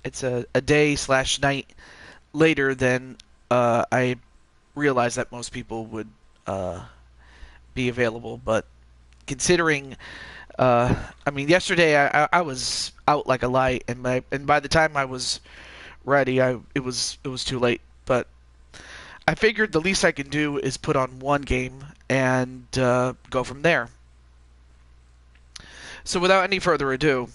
it's a day/night later than I realized that most people would be available. But considering, I mean, yesterday I was out like a light, and by the time I was ready, it was too late. But I figured the least I can do is put on one game and go from there. So without any further ado,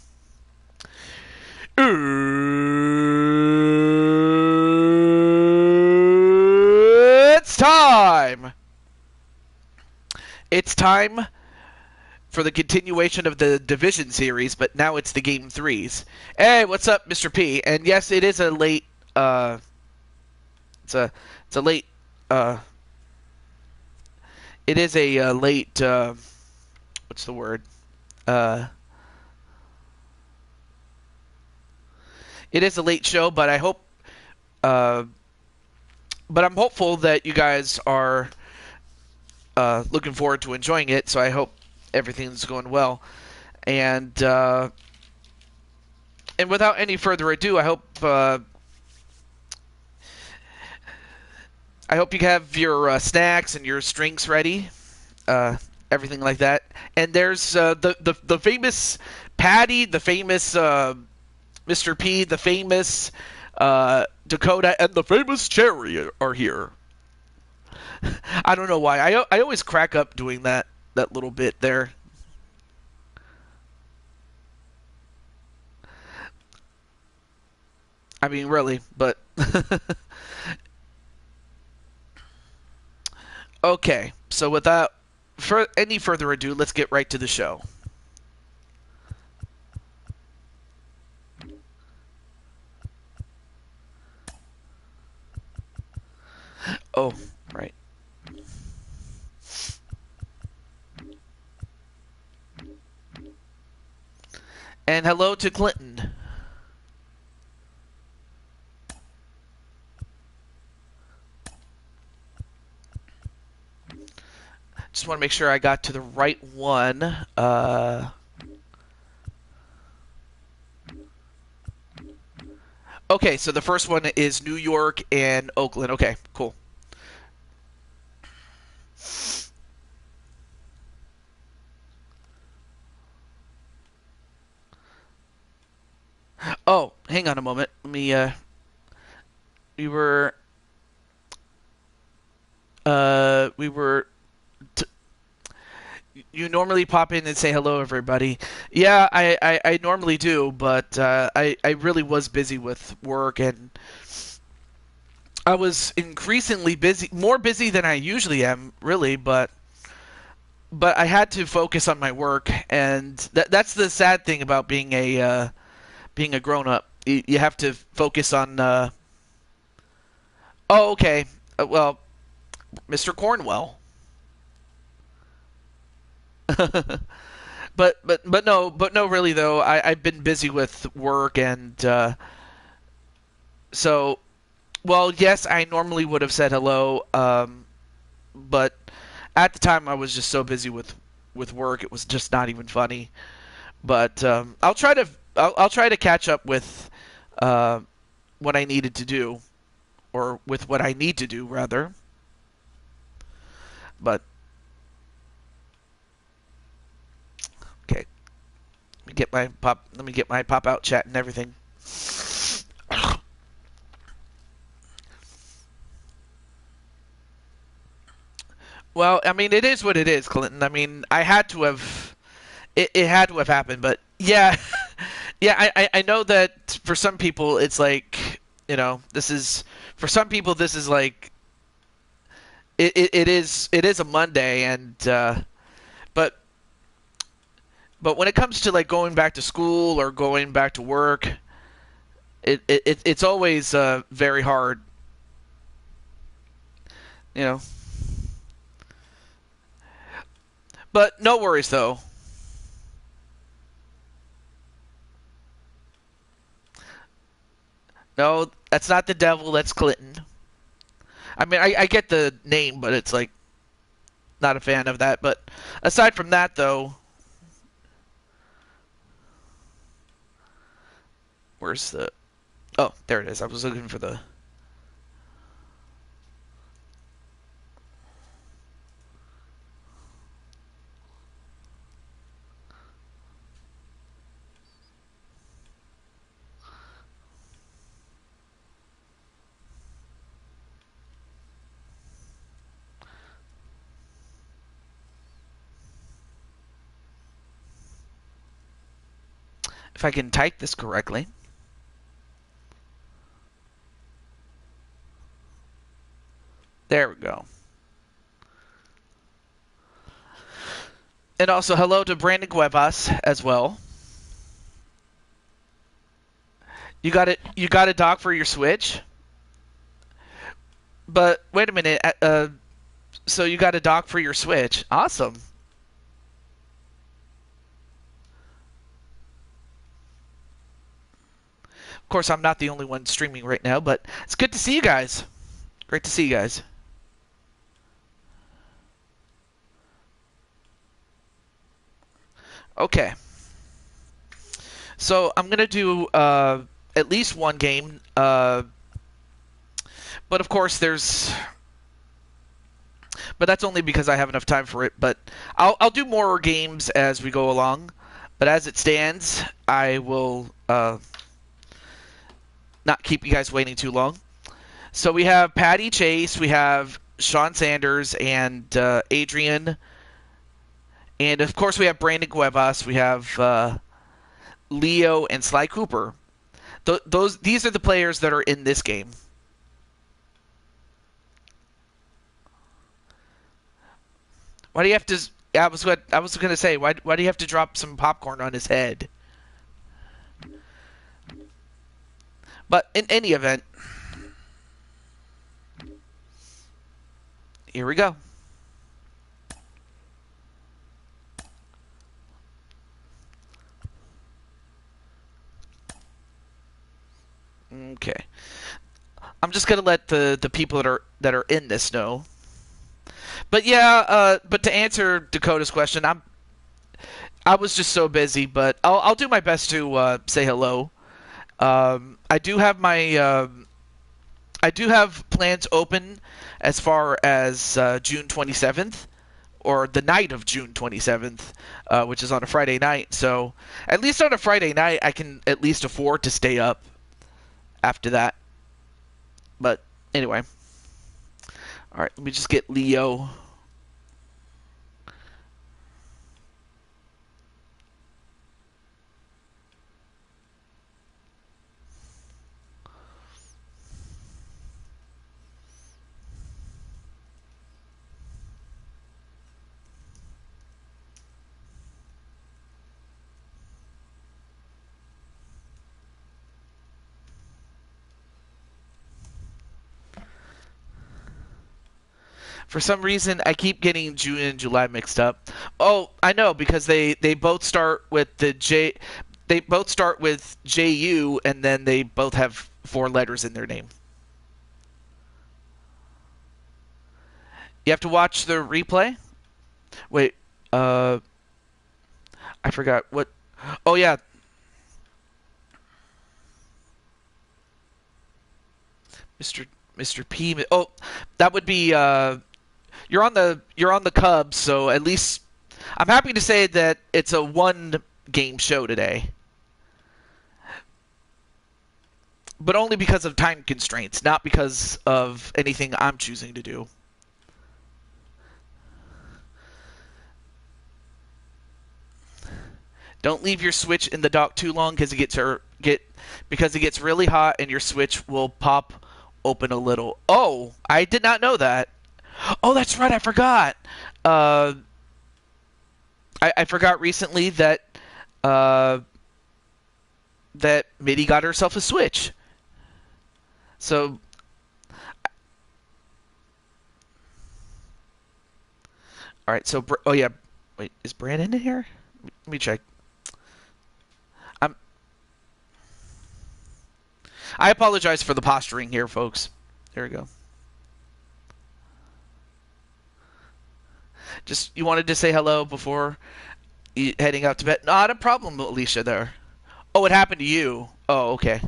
it's time! It's time for the continuation of the Division series, but now it's the Game 3s. Hey, what's up, Mr. P? And yes, it is a late, it's a late, it is a late, what's the word? It is a late show, but I hope, but I'm hopeful that you guys are looking forward to enjoying it. So I hope everything's going well, and without any further ado, I hope you have your snacks and your drinks ready, everything like that. And there's the famous Patty, the famous Mr. P, the famous Dakota, and the famous Cherry are here. I don't know why. I always crack up doing that little bit there. I mean, really, but okay. So without any further ado, let's get right to the show. Oh, right. And hello to Clinton. Just want to make sure I got to the right one. Okay, so the first one is New York and Oakland. Okay, cool. Oh, hang on a moment. Let me, we were, we were, you normally pop in and say hello, everybody. Yeah, I normally do, but I really was busy with work, and I was increasingly busy, more busy than I usually am, really, but I had to focus on my work, and that's the sad thing about being a grown up. You have to focus on. Oh, okay. Well, Mr. Cornwell. but no, really though. I've been busy with work, and so, well, yes, I normally would have said hello, but at the time I was just so busy with work, it was just not even funny. But I'll try to catch up with uh, what I needed to do, or with what I need to do rather. But okay, let me get my pop out chat and everything. Well, I mean, it is what it is, Clinton. I mean, I had to have it had to have happened, but yeah, yeah, I know that for some people it's like, this is, for some people this is like, it is a Monday, and but when it comes to like going back to school or going back to work, it's always very hard, you know. But no worries though. No, that's not the devil. That's Clinton. I mean, I get the name, but it's like, not a fan of that. But aside from that, though, where's the? Oh, there it is. I was looking for the... If I can type this correctly. There we go. And also hello to Brandon Cuevas as well. You got it. You got a dock for your Switch. But wait a minute. So you got a dock for your Switch. Awesome. Of course, I'm not the only one streaming right now, but it's good to see you guys. Great to see you guys. Okay. So I'm gonna do at least one game, but of course but that's only because I have enough time for it. But I'll do more games as we go along. But as it stands, I will not keep you guys waiting too long. So we have Patty Chase, we have Sean Sanders, and Adrian, and of course we have Brandon Cuevas. We have Leo and Sly Cooper. These are the players that are in this game. Why do you have to? I was going to say. Why do you have to drop some popcorn on his head? But in any event, here we go. Okay. I'm just gonna let the people that are in this know. But yeah, but to answer Dakota's question, I was just so busy, but I'll do my best to say hello. I do have I do have plans open as far as June 27th, or the night of June 27th, which is on a Friday night. So at least on a Friday night, I can at least afford to stay up after that. But anyway. All right, let me just get Leo. For some reason, I keep getting June and July mixed up. Oh, I know, because they both start with the J. They both start with JU, and then they both have 4 letters in their name. You have to watch the replay. Wait, I forgot what. Oh yeah, Mr. Mr. P. Oh, that would be. You're on the Cubs, so at least I'm happy to say that it's a 1-game show today, but only because of time constraints, not because of anything I'm choosing to do. Don't leave your Switch in the dock too long because it gets really hot and your Switch will pop open a little. Oh, I did not know that. Oh, that's right. I forgot. Uh, I forgot recently that uh, that Mitty got herself a Switch. So, all right. So, oh yeah. Wait, is Brandon in here? Let me check. I'm. I apologize for the posturing here, folks. There we go. Just you wanted to say hello before heading out to bed. Not a problem, Alicia. There. Oh, it happened to you. Oh, okay.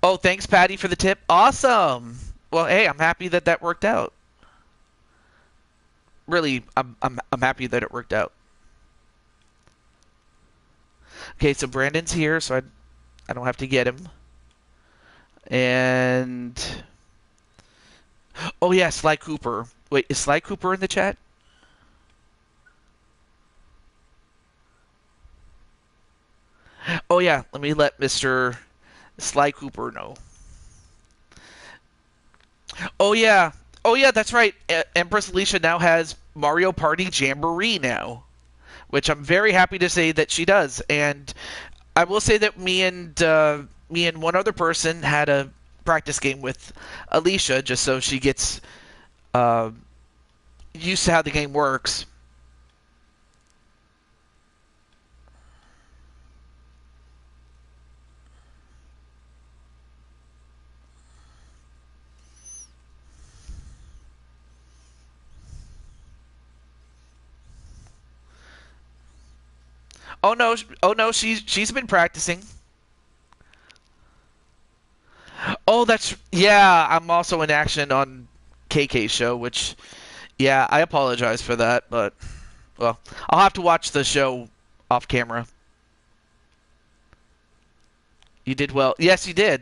Oh, thanks, Patty, for the tip. Awesome. Well, hey, I'm happy that that worked out. Really, I'm happy that it worked out. Okay, so Brandon's here, so I don't have to get him. And oh yeah, Sly Cooper. Wait, is Sly Cooper in the chat? Oh yeah, let me let Mr. Sly Cooper know. Oh yeah. Oh yeah, that's right. Empress Alicia now has Mario Party Jamboree now, which I'm very happy to say that she does. And I will say that me and one other person had a practice game with Alicia just so she gets uh, used to how the game works. Oh no, she's been practicing. Oh, that's yeah. I'm also in action on KK's show, which yeah, I apologize for that, but well, I'll have to watch the show off camera. You did well. Yes, you did.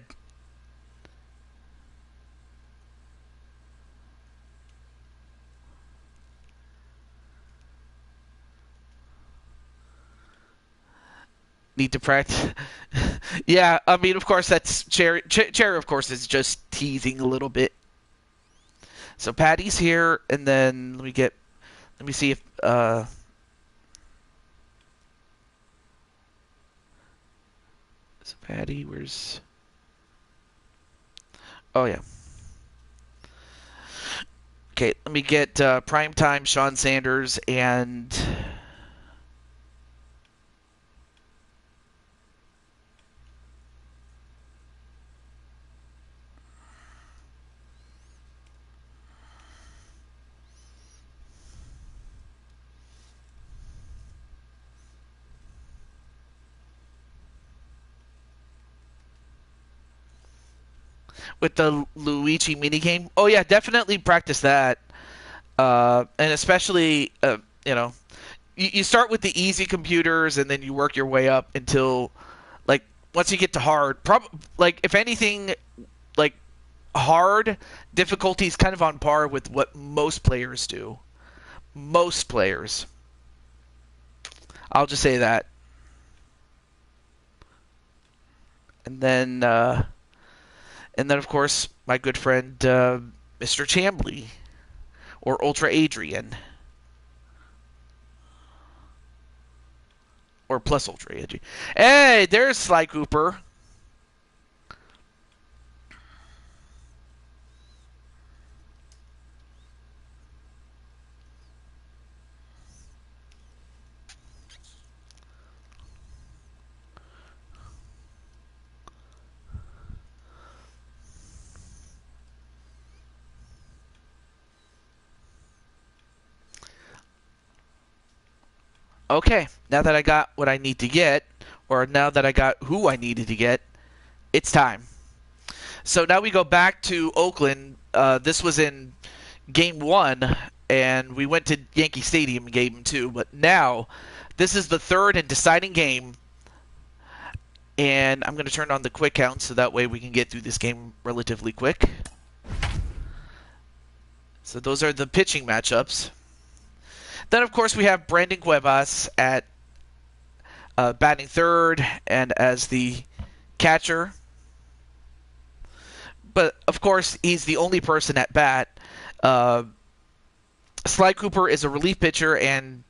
Need to practice. Yeah, I mean, of course, that's Cherry. Cherry, of course, is just teasing a little bit. So Patty's here, and then let me see if so Patty, where's? Oh yeah. Okay, let me get Primetime Sean Sanders and with the Luigi minigame. Oh yeah, definitely practice that. And especially, you know, you start with the easy computers and then you work your way up until, like, once you get to hard, like, if anything, like, hard difficulty is kind of on par with what most players do. Most players. I'll just say that. And then, of course, my good friend, Mr. Chambly, or Ultra Adrian. Or plus Ultra Adrian. Hey, there's Sly Cooper. Okay, now that I got what I need to get, or now that I got who I needed to get, it's time. So now we go back to Oakland. This was in Game 1, and we went to Yankee Stadium in Game 2. But now, this is the third and deciding game, and I'm going to turn on the quick count so that way we can get through this game relatively quick. So those are the pitching matchups. Then, of course, we have Brandon Cuevas at batting third and as the catcher. But, of course, he's the only person at bat. Sly Cooper is a relief pitcher, and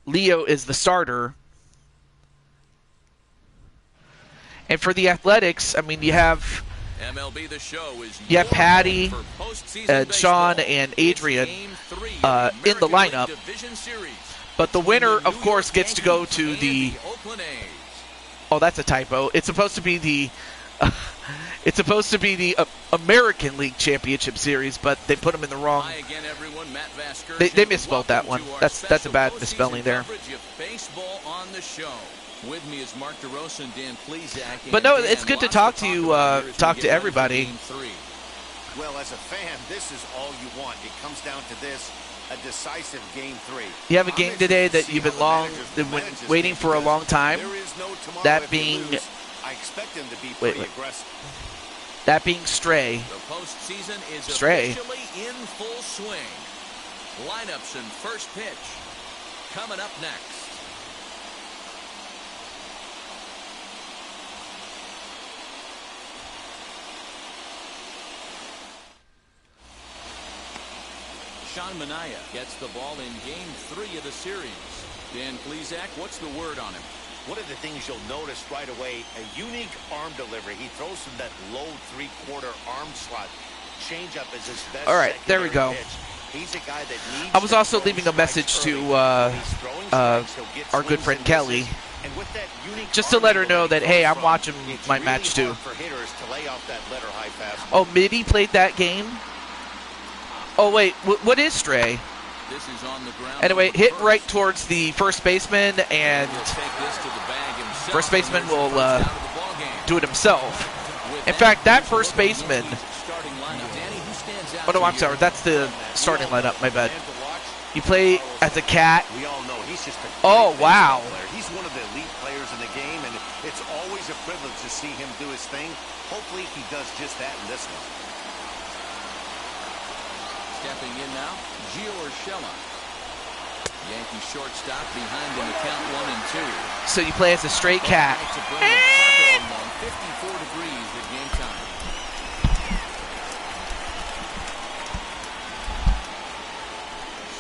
Leo is the starter. And for the Athletics, I mean, you have MLB The Show is Patty, Sean, and Adrian in the lineup. But the winner, of course, gets to go to the. Oh, that's a typo. It's supposed to be the. It's supposed to be the American League Championship Series, but they put them in the wrong. They misspelled that one. That's a bad misspelling there. Baseball on the show. With me is Mark DeRosa and Dan Plezak. But no, Dan, it's good to lots talk to you, about here as we talk get to ready for everybody. Game 3. Well, as a fan, this is all you want. It comes down to this, a decisive Game 3. You have a game today that you've been waiting for a long time. That being, I expect them to be wait. aggressive. That being Stray. The postseason is Stray. officially in full swing. Lineups and first pitch coming up next. Sean Manaea gets the ball in Game 3 of the series. Dan Plezak, what's the word on him? One of the things you'll notice right away, a unique arm delivery. He throws from that low three-quarter arm slot. Changeup is his best. All right, there we go. Pitch. He's a guy that needs I was also leaving a message to our good friend Kelly, just to let her know that, hey, I'm watching my match too. Oh, Mitty played that game? Oh, wait, what is Stray? This is on the ground. Anyway, hit right towards the first baseman, and first baseman will do it himself. In fact, that first baseman... Oh, no, I'm sorry. That's the starting lineup. My bad. You play as a cat. Oh, wow. He's one of the elite players in the game, and it's always a privilege to see him do his thing. Hopefully, he does just that in this one. Stepping in now, Gio Urshela. Yankee shortstop behind in the count 1-2. So you play as a straight cat. 54 degrees at game time.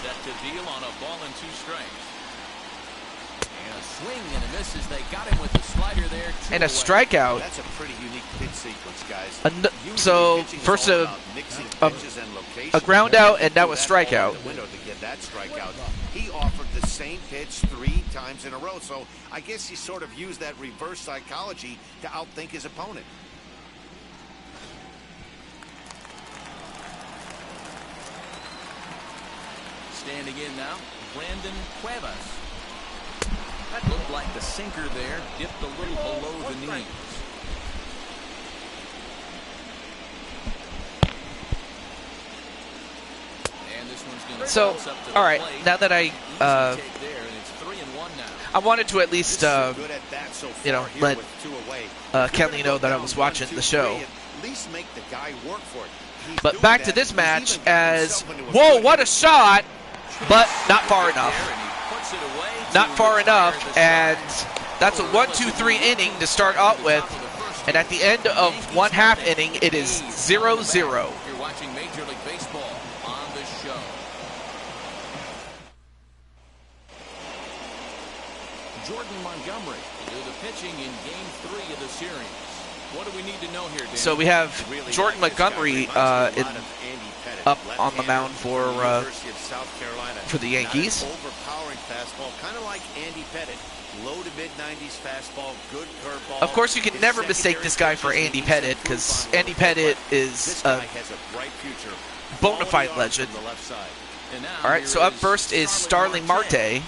Set to deal on a ball and 2 strikes. And a swing and a miss as they got him with the slider there. And a strikeout. That's a pretty unique pitch sequence, guys. So first a ground out, and that was strikeout. He offered the same pitch 3 times in a row, so I guess he sort of used that reverse psychology to outthink his opponent. Standing in now, Brandon Cuevas. That looked like the sinker there, dipped a little below the knees. So, all right, now that I wanted to at least, you know, let Kelly know that I was watching the show. But back to this match as, whoa, what a shot, but not far enough. Not far enough, and that's a 1-2-3 inning to start out with. And at the end of 1/2 inning, it is 0-0. You're watching Major League Baseball on the show. Jordan Montgomery will do the pitching in Game 3 of the series. What do we need to know here, Dan? So we have Jordan Montgomery up on the mound for the Yankees. Overpowering fastball, kind of like Andy Pettit. Low to mid-90s fastball, good curveball. Of course, you can never mistake this guy for Andy Pettit, because Andy Pettit is a bona fide legend. All right, so up first is Starling Marte.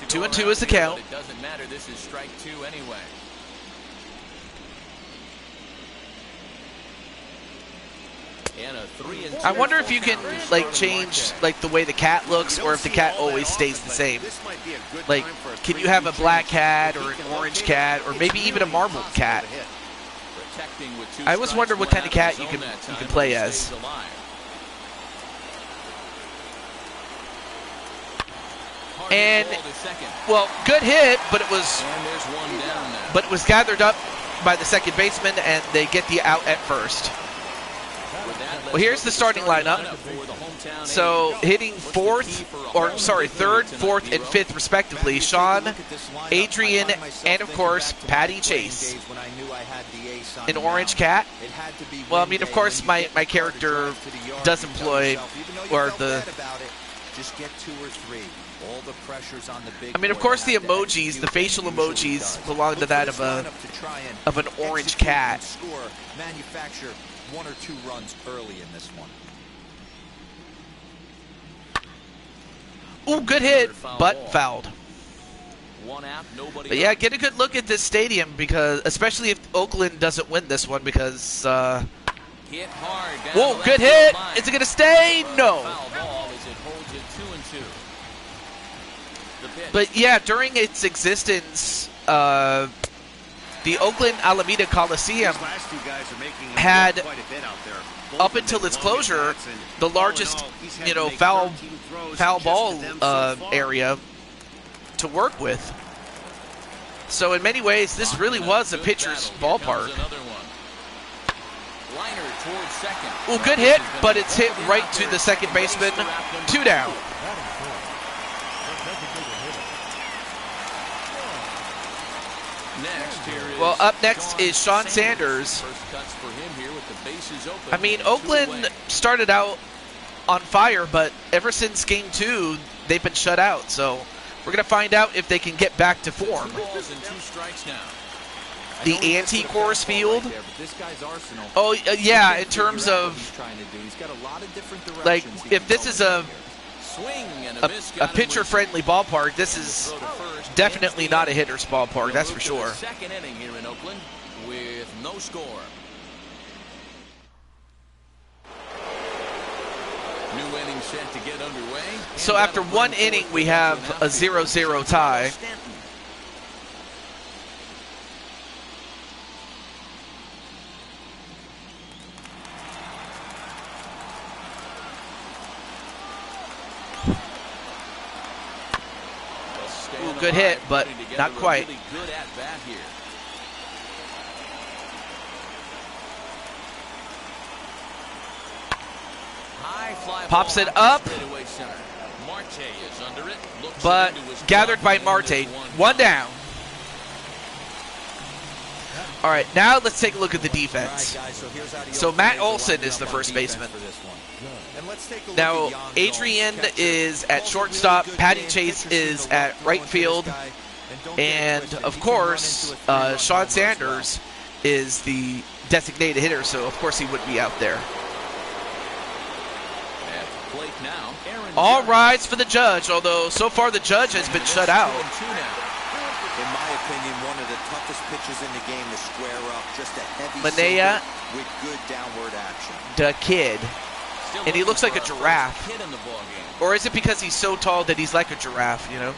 2-2 is the count. It doesn't matter. This is strike 2 anyway. I wonder if you can like change like the way the cat looks, or if the cat always stays the same. Like, can you have a black cat or an orange cat, or maybe even a marbled cat? I always wonder what kind of cat you can play as. And well, good hit, but it was gathered up by the second baseman, and they get the out at first. Well, here's the starting lineup. So hitting third, fourth, and fifth respectively, Sean, Adrian, and of course Patty Chase. An orange cat. Well, I mean, of course my character does employ, or the, I mean, of course the emojis, the facial emojis belong to that of an orange cat. Manufacture 1 or 2 runs early in this one. Ooh, good hit, but Ball. fouled. One out, nobody. But yeah, get a good look at this stadium, because especially if Oakland doesn't win this one, because Hit hard down whoa, the good left hit. field line. Is it gonna stay? No. Foul ball as it holds it 2-2. The pitch. But yeah, during its existence, the Oakland Alameda Coliseum These last two guys are making him had, work quite a bit out there. Both up of them until its make long closure, at-bats, and the all in largest, all, he's had you to know, make foul 13 throws ball just to them so far. area to work with. So in many ways, this really was a pitcher's ballpark. Liner towards second. Ooh, good hit, but it's hit right to the second baseman. 2 down. Well, up next is Sean Sanders. First cuts for him here with the bases open. I mean, and 2 Oakland away. started out on fire, but ever since Game 2, they've been shut out. So we're going to find out if they can get back to form. 2 balls and 2 strikes now. The anti-Coors field. Right there, but this guy's arsenal. Oh, yeah, in terms of, He's got a lot of different directions like, he if can this go is in a here. Swing and a, miss a got him pitcher-friendly ballpark, this is Throw to first. definitely not a hitter's ballpark, that's for We'll move to sure. the second inning here in Oakland with no score. New inning set to get underway. So after one inning, we have a 0-0 tie. Ooh, good hit, but not quite. Really good at bat here. High fly Pops ball it out to up. straightaway center. Marte is under it. Looks But it into his gathered by glove, and Marte. there's 1 down. All right, now let's take a look at the defense. All right, guys, so here's how the So Oakland Matt A's will Olson line is up the on first defense baseman. for this one. And let's take a look Now, at Jan Adrian Jones, catcher. is at Calls a shortstop, really good Patty game. Chase Pitchers seem is to at love right throwing to field, this guy. Don't get it and twisted. of He can run course, into a three-run Sean homer as well. Sanders is the designated hitter, so of course he would be out there. At the plate now, Aaron All Judge. rise for the judge, although so far the judge has been shut out. 2-2 now. In my opinion, one of the toughest pitches in the game to square up. Just a heavy Linnea sinker with good downward action. the kid. Still And he looking looks like for a our first giraffe. hit in the ballgame. Or is it because he's so tall that he's like a giraffe, you know?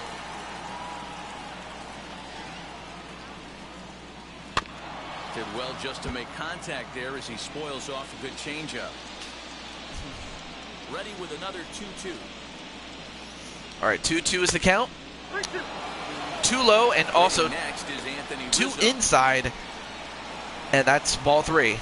Did well just to make contact there as he spoils off a good changeup. Ready with another 2-2. All right, 2-2 is the count. Too low and also Next is Anthony too Rizzo. inside. And that's ball 3.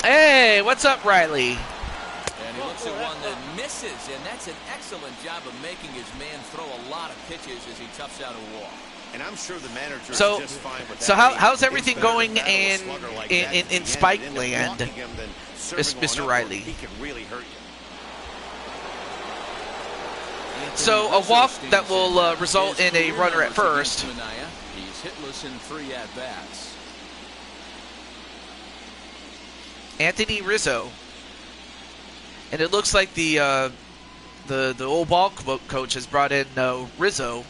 Hey, what's up, Riley? And he looks at one that misses, and that's an excellent job of making his man throw a lot of pitches as he toughs out a walk. And I'm sure the manager is So, just fine with that. so I mean, how's it's everything better to going battle a in slugger like in that in, at the in end Spike and end up Land, blocking him than serving Mr. one up Riley? where he can really hurt you. So a walk that will result in a runner at first. He's hitless in 3 at-bats. Anthony Rizzo. And it looks like the old ball coach has brought in Rizzo.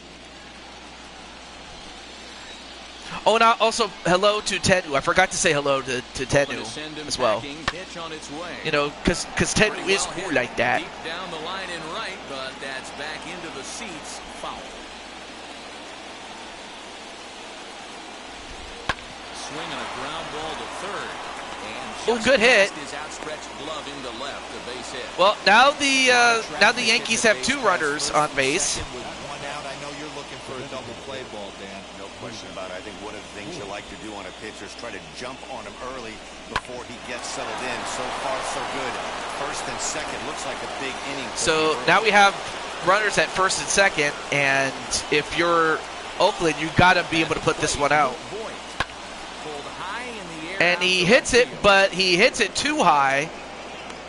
Oh, and also hello to Tenu. I forgot to say hello to Tenu as well. Pitch on its way. You know, because Tenu Pretty is well cool hit. like that. Deep down the line and right, but that's back into the seats. Foul. Swing and a ground ball to third. And Oh, good hit. His outstretched glove into left, a base hit. Well, now the Yankees have 2 runners on base. With 1 out, I know you're looking for a double play ball, Dan. No question about it. I think one of the things you like to do on a pitcher is try to jump on him early before he gets settled in. So far, so good. First and second looks like a big inning. So now we have runners at first and second, and if you're Oakland, you got to be able to put this one out. Pulled high in the air. And he hits it, but he hits it too high,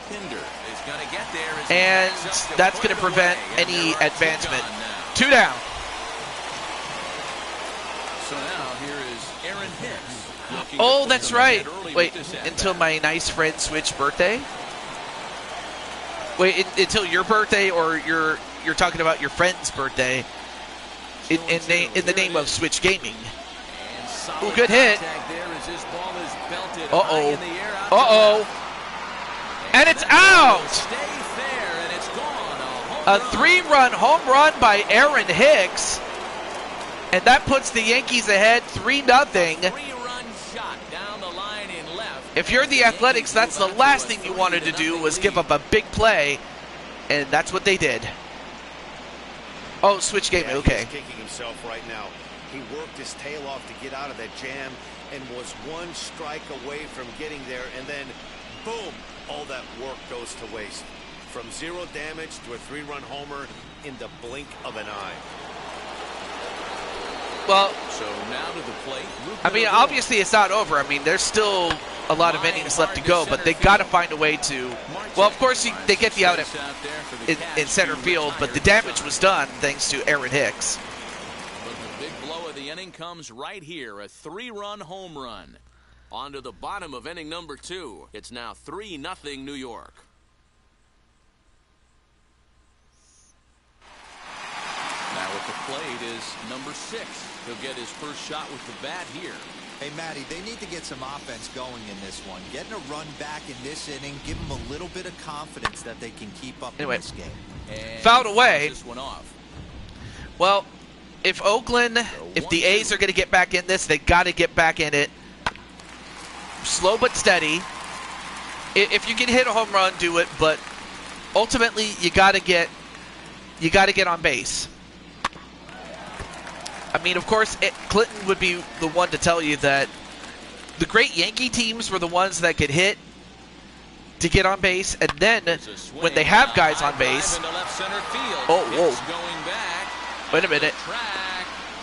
Pinder is going to get there as he and backs up to that's put going to it prevent away, and any there are 2 advancement. gone now. 2 down. So now here is Aaron Hicks. looking to Oh, put that's them right. ahead early Wait, with this at-bat. until my nice friend Switch birthday? Wait, until your birthday, or you're talking about your friend's birthday in the name of Switch Gaming. Ooh, good hit. Uh-oh. And it's out! A 3-run home run by Aaron Hicks. And that puts the Yankees ahead 3-0. If you're the Athletics, that's the last thing you wanted to do, was give up a big play. And that's what they did. Oh, Switch Gaming, okay. He's kicking himself right now. He worked his tail off to get out of that jam and was one strike away from getting there, and then boom, all that work goes to waste. From 0 damage to a 3-run homer in the blink of an eye. Well, so now to the plate. I mean, obviously it's not over. I mean, there's still a lot of innings left to go, but they got to find a way to. Well, of course they get the out in center field, but the damage was done thanks to Aaron Hicks. But the big blow of the inning comes right here, a 3-run home run. On to the bottom of inning number 2. It's now 3-0 New York. Now at the plate is number 6. He'll get his first shot with the bat here. Hey, Matty, they need to get some offense going in this one. Getting a run back in this inning, give them a little bit of confidence that they can keep up in this game. And fouled away. this one off. Well, if the A's are going to get back in this, they got to get back in it. Slow but steady. If you can hit a home run, do it. But ultimately, you got to get on base. I mean, of course, Clinton would be the one to tell you that the great Yankee teams were the ones that could hit to get on base, and then when they have guys on base, oh, whoa, wait a minute,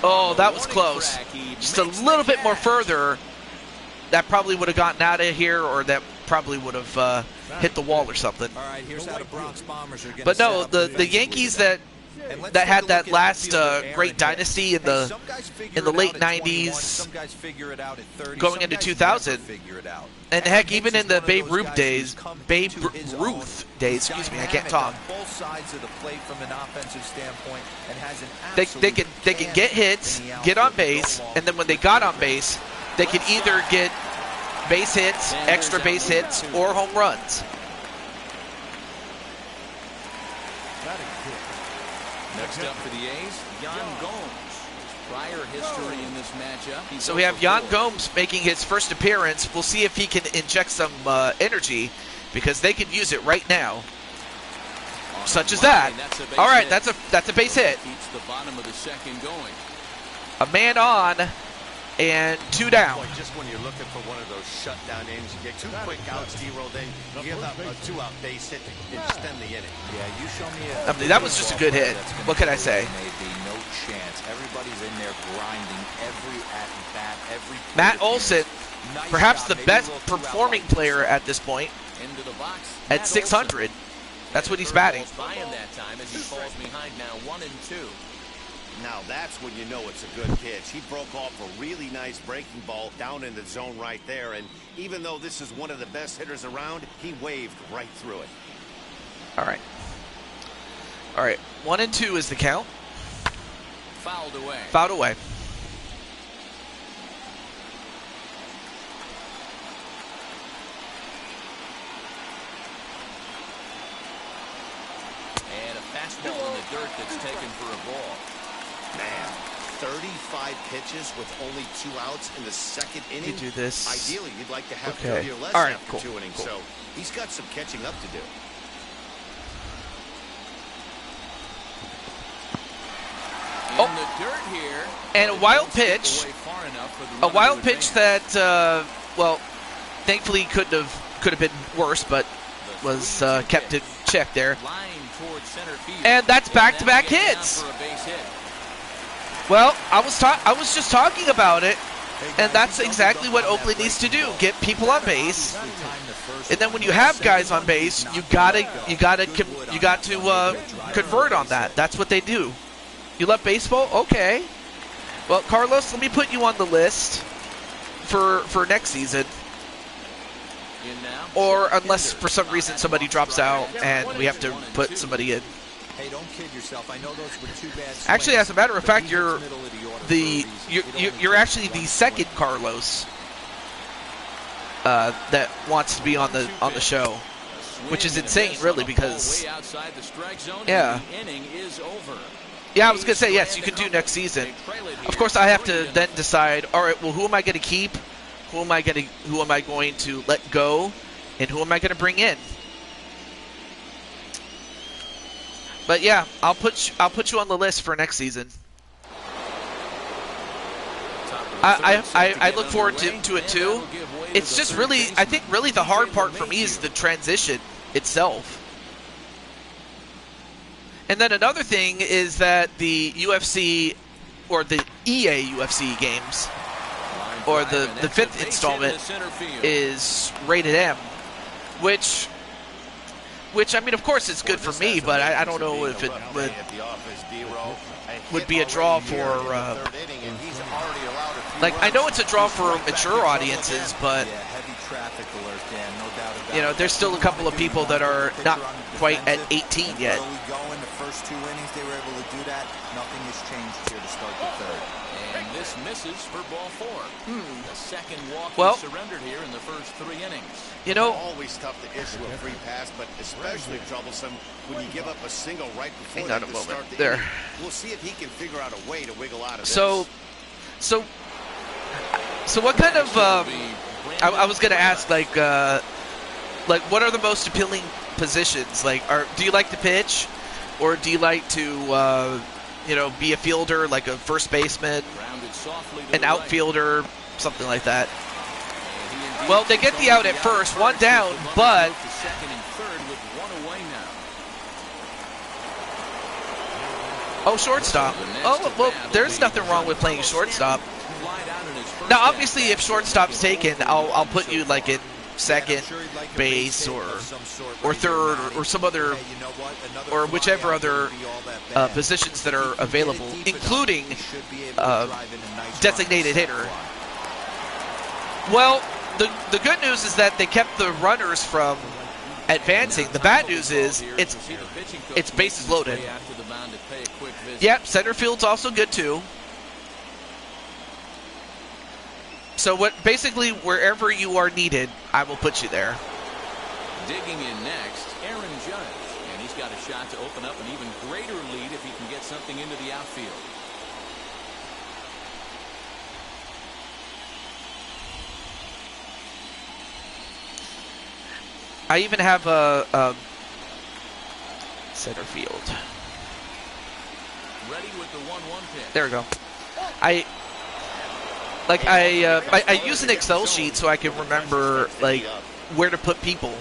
oh, that was close. Just a little bit more further, that probably would have gotten out of here, or that probably would have hit the wall or something. But no, the Yankees that had that last great dynasty in the late 90s, going into 2000, and heck, even in the Babe Ruth days, excuse me, I can't talk. They can get hits, get on base, and then when they got on base, they could either get base hits, extra base hits, or home runs. Next up for the A's, Yan Gomes. Prior history in this matchup. So we have Yan Gomes making his first appearance. We'll see if he can inject some energy, because they could use it right now. Such as that. All right, that's a base hit. Keeps the bottom of the second going. A man on and 2 down. Boy, just when you're looking for one of those shutdown innings, you get 2 quick outs, D-roll, then you give up a 2-out base hit to extend the inning. Yeah, you show me I mean, that was just a good hit. What can I say? No chance. Everybody's in there grinding every at-bat, every. Matt Olson, perhaps the best performing player at this point, Into the box at 600. That's what he's batting. Buying that time as he falls behind now 1-2. Now that's when you know it's a good pitch. He broke off a really nice breaking ball down in the zone right there, and even though this is one of the best hitters around, he waved right through it. All right. 1-2 is the count. Fouled away. Fouled away. And a fastball in the dirt that's taken for a ball. Man, 35 pitches with only 2 outs in the second inning. You do this. Ideally, you'd like to have Okay. 30 or less All right, after cool, 2 innings, cool. so he's got some catching up to do. In the dirt here. And a wild pitch. A wild pitch that, well, thankfully could have been worse, but was kept in check there. And that's back-to-back hits. Well, I was just talking about it, and that's exactly what Oakland needs to do: get people on base. And then when you have guys on base, you got to convert on that. That's what they do. You love baseball? Okay. Well, Carlos, let me put you on the list for next season. or unless for some reason somebody drops out and we have to put somebody in. Hey, don't kid yourself. I know those were 2 bad swings. Actually, as a matter of fact, you're actually the second Carlos that wants to be on the show, which is insane, really, because yeah. Yeah, I was gonna say yes. You can do next season. Of course, I have to then decide. All right, well, who am I going to keep? Who am I going to let go? And who am I going to bring in? But yeah, I'll put you on the list for next season. I look forward to it too. It's just really, I think really the hard part for me is the transition itself. And then another thing is that the UFC or the EA UFC games, or the 5th installment, is rated M, which I mean, of course, it's good for me, but I don't know if it would be a draw for, like, I know it's a draw for mature audiences, but, you know, there's still a couple of people that are not quite at 18 yet. The first 2 innings, they were able to do that. Nothing has changed here to start the 3rd. And this misses for ball 4. The second walk surrendered here in the first 3 innings. You know, always tough to issue a free pass, but especially troublesome when you give up a single right before hang on a moment. There. We'll see if he can figure out a way to wiggle out of this. So what kind of I was gonna ask, like what are the most appealing positions? Like, do you like to pitch, or do you like to you know, be a fielder, like a first baseman, an outfielder, something like that? Well, they get the out at first, 1 down, but oh, shortstop. Oh, well, there's nothing wrong with playing shortstop. Now, obviously, if shortstop's taken, I'll put you like in second base or third or some other, or whichever other positions that are available, including designated hitter. Well, the good news is that they kept the runners from advancing. The bad news is it's bases loaded. Yep, center field's also good too. So basically wherever you are needed, I will put you there. Digging in next, Aaron Judge, and he's got a shot to open up an even greater lead if he can get something into the outfield. I even have a center field. Ready with the 1-1 pitch. There we go. I use an Excel sheet so I can remember like where to put people.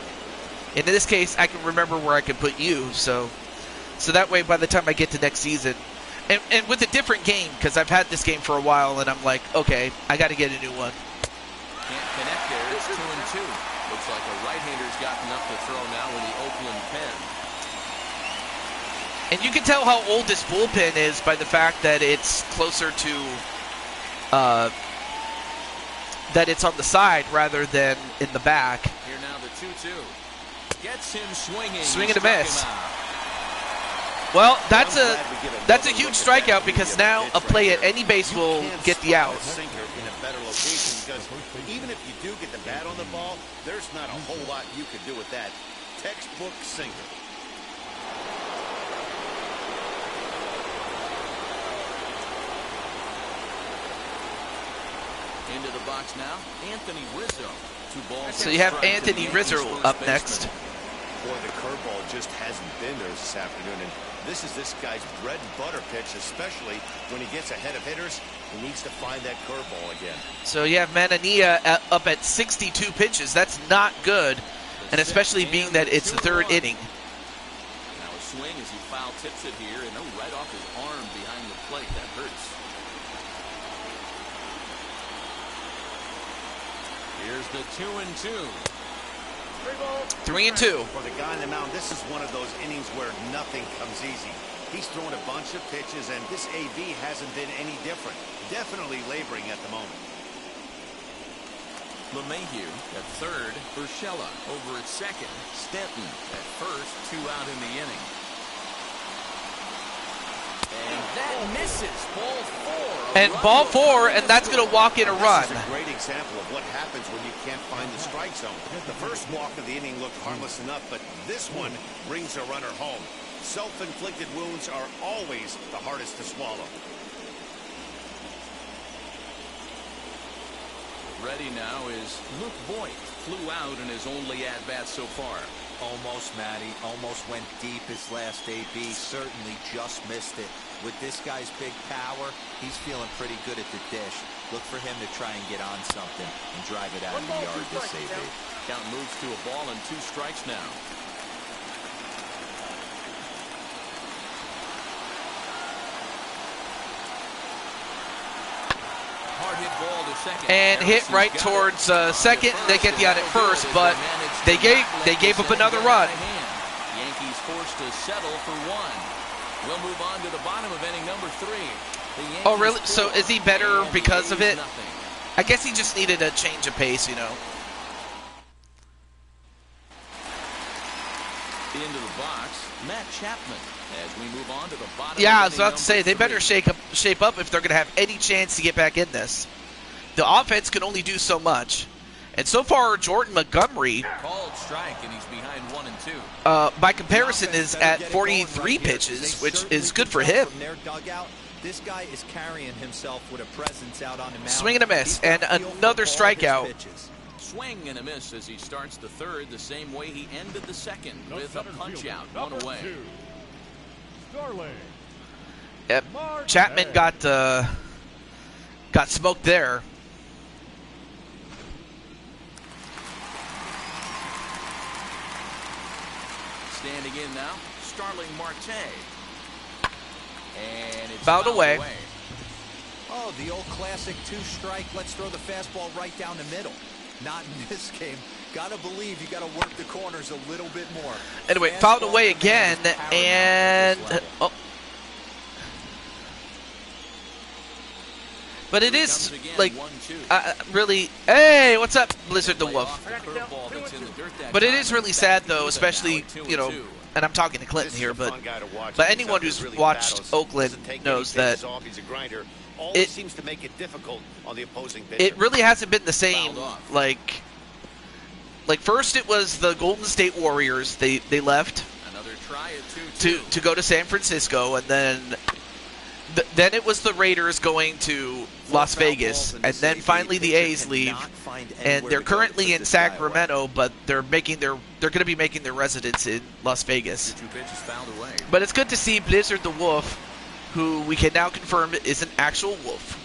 And in this case, I can remember where I can put you. So that way, by the time I get to next season, and with a different game, because I've had this game for a while, and I'm like, okay, I got to get a new one. Can't connect there. It's 2-2. Looks like a right-hander's got enough to throw now in the Oakland pen. And you can tell how old this bullpen is by the fact that it's closer to, that it's on the side rather than in the back. Here now the 2-2. Gets him swinging. Swing and a miss. Well, that's a huge strikeout because now a play at any base will get the out. Even if you do get the bat on the ball, there's not a whole lot you could do with that. Textbook sinker. Into the box now, Anthony Rizzo. 2 balls. So you have Anthony Rizzo up next. Boy, the curveball just hasn't been there this afternoon, and this is this guy's bread and butter pitch, especially when he gets ahead of hitters. He needs to find that curveball again. So you have Manania up at 62 pitches. That's not good, and especially being that it's the 3rd inning. Now a swing as he foul tips it here, and right off his arm behind the plate. That hurts. Here's the 2-2. 3-2. For the guy on the mound, this is one of those innings where nothing comes easy. He's thrown a bunch of pitches, and this AB hasn't been any different. Definitely laboring at the moment. LeMahieu at third. Urshela over at second. Stanton at first. 2 out in the inning. And that misses. Ball 4. And ball 4, and that's going to walk in a run. This is a great example of what happens when you can't find the strike zone. The first walk of the inning looked harmless enough, but this one brings a runner home. Self-inflicted wounds are always the hardest to swallow. Ready now is Luke Voigt. Flew out in his only at-bat so far. Almost, Matty. Almost went deep his last AB. Certainly just missed it. With this guy's big power, he's feeling pretty good at the dish. Look for him to try and get on something and drive it out of the yard this AB. Count moves to a ball and 2 strikes now. Hard hit ball to second. And hit right towards second. They get the out at first, but they gave up another run. Yankees forced to settle for 1. We'll move on to the bottom of inning number 3. Oh, really? So is he better because of it? I guess he just needed a change of pace, you know. Into the box, Matt Chapman. As we move on to the bottom. Yeah, I was about to say they better shape up if they're going to have any chance to get back in this. The offense can only do so much, and so far Jordan Montgomery, called strike, and he's behind 1 and 2. By comparison, is at 43 pitches, which is good for him. From their dugout, this guy is carrying himself with a presence out on the mound. Swing and a miss, and another strikeout. Swing and a miss as he starts the third the same way he ended the second with a punch out, 1 away. Yep. Chapman got smoked there. Standing in now, Starling Marte. And it's fouled away. Oh, the old classic 2-strike. Let's throw the fastball right down the middle. Not in this game. Gotta believe you gotta work the corners a little bit more. Anyway, fouled away again, and oh. But it is like really. Hey, what's up, Blizzard the Wolf? But it is really sad though, especially and I'm talking to Clinton here, but anyone who's watched Oakland knows that it seems to make it difficult on the opposing pitcher. It really hasn't been the same. Like first it was the Golden State Warriors. They left to go to San Francisco, and then it was the Raiders going to Las Vegas, and then finally the A's leave, and they're currently in Sacramento, but they're going to be making their residence in Las Vegas. But it's good to see Blizzard the Wolf, who we can now confirm is an actual wolf.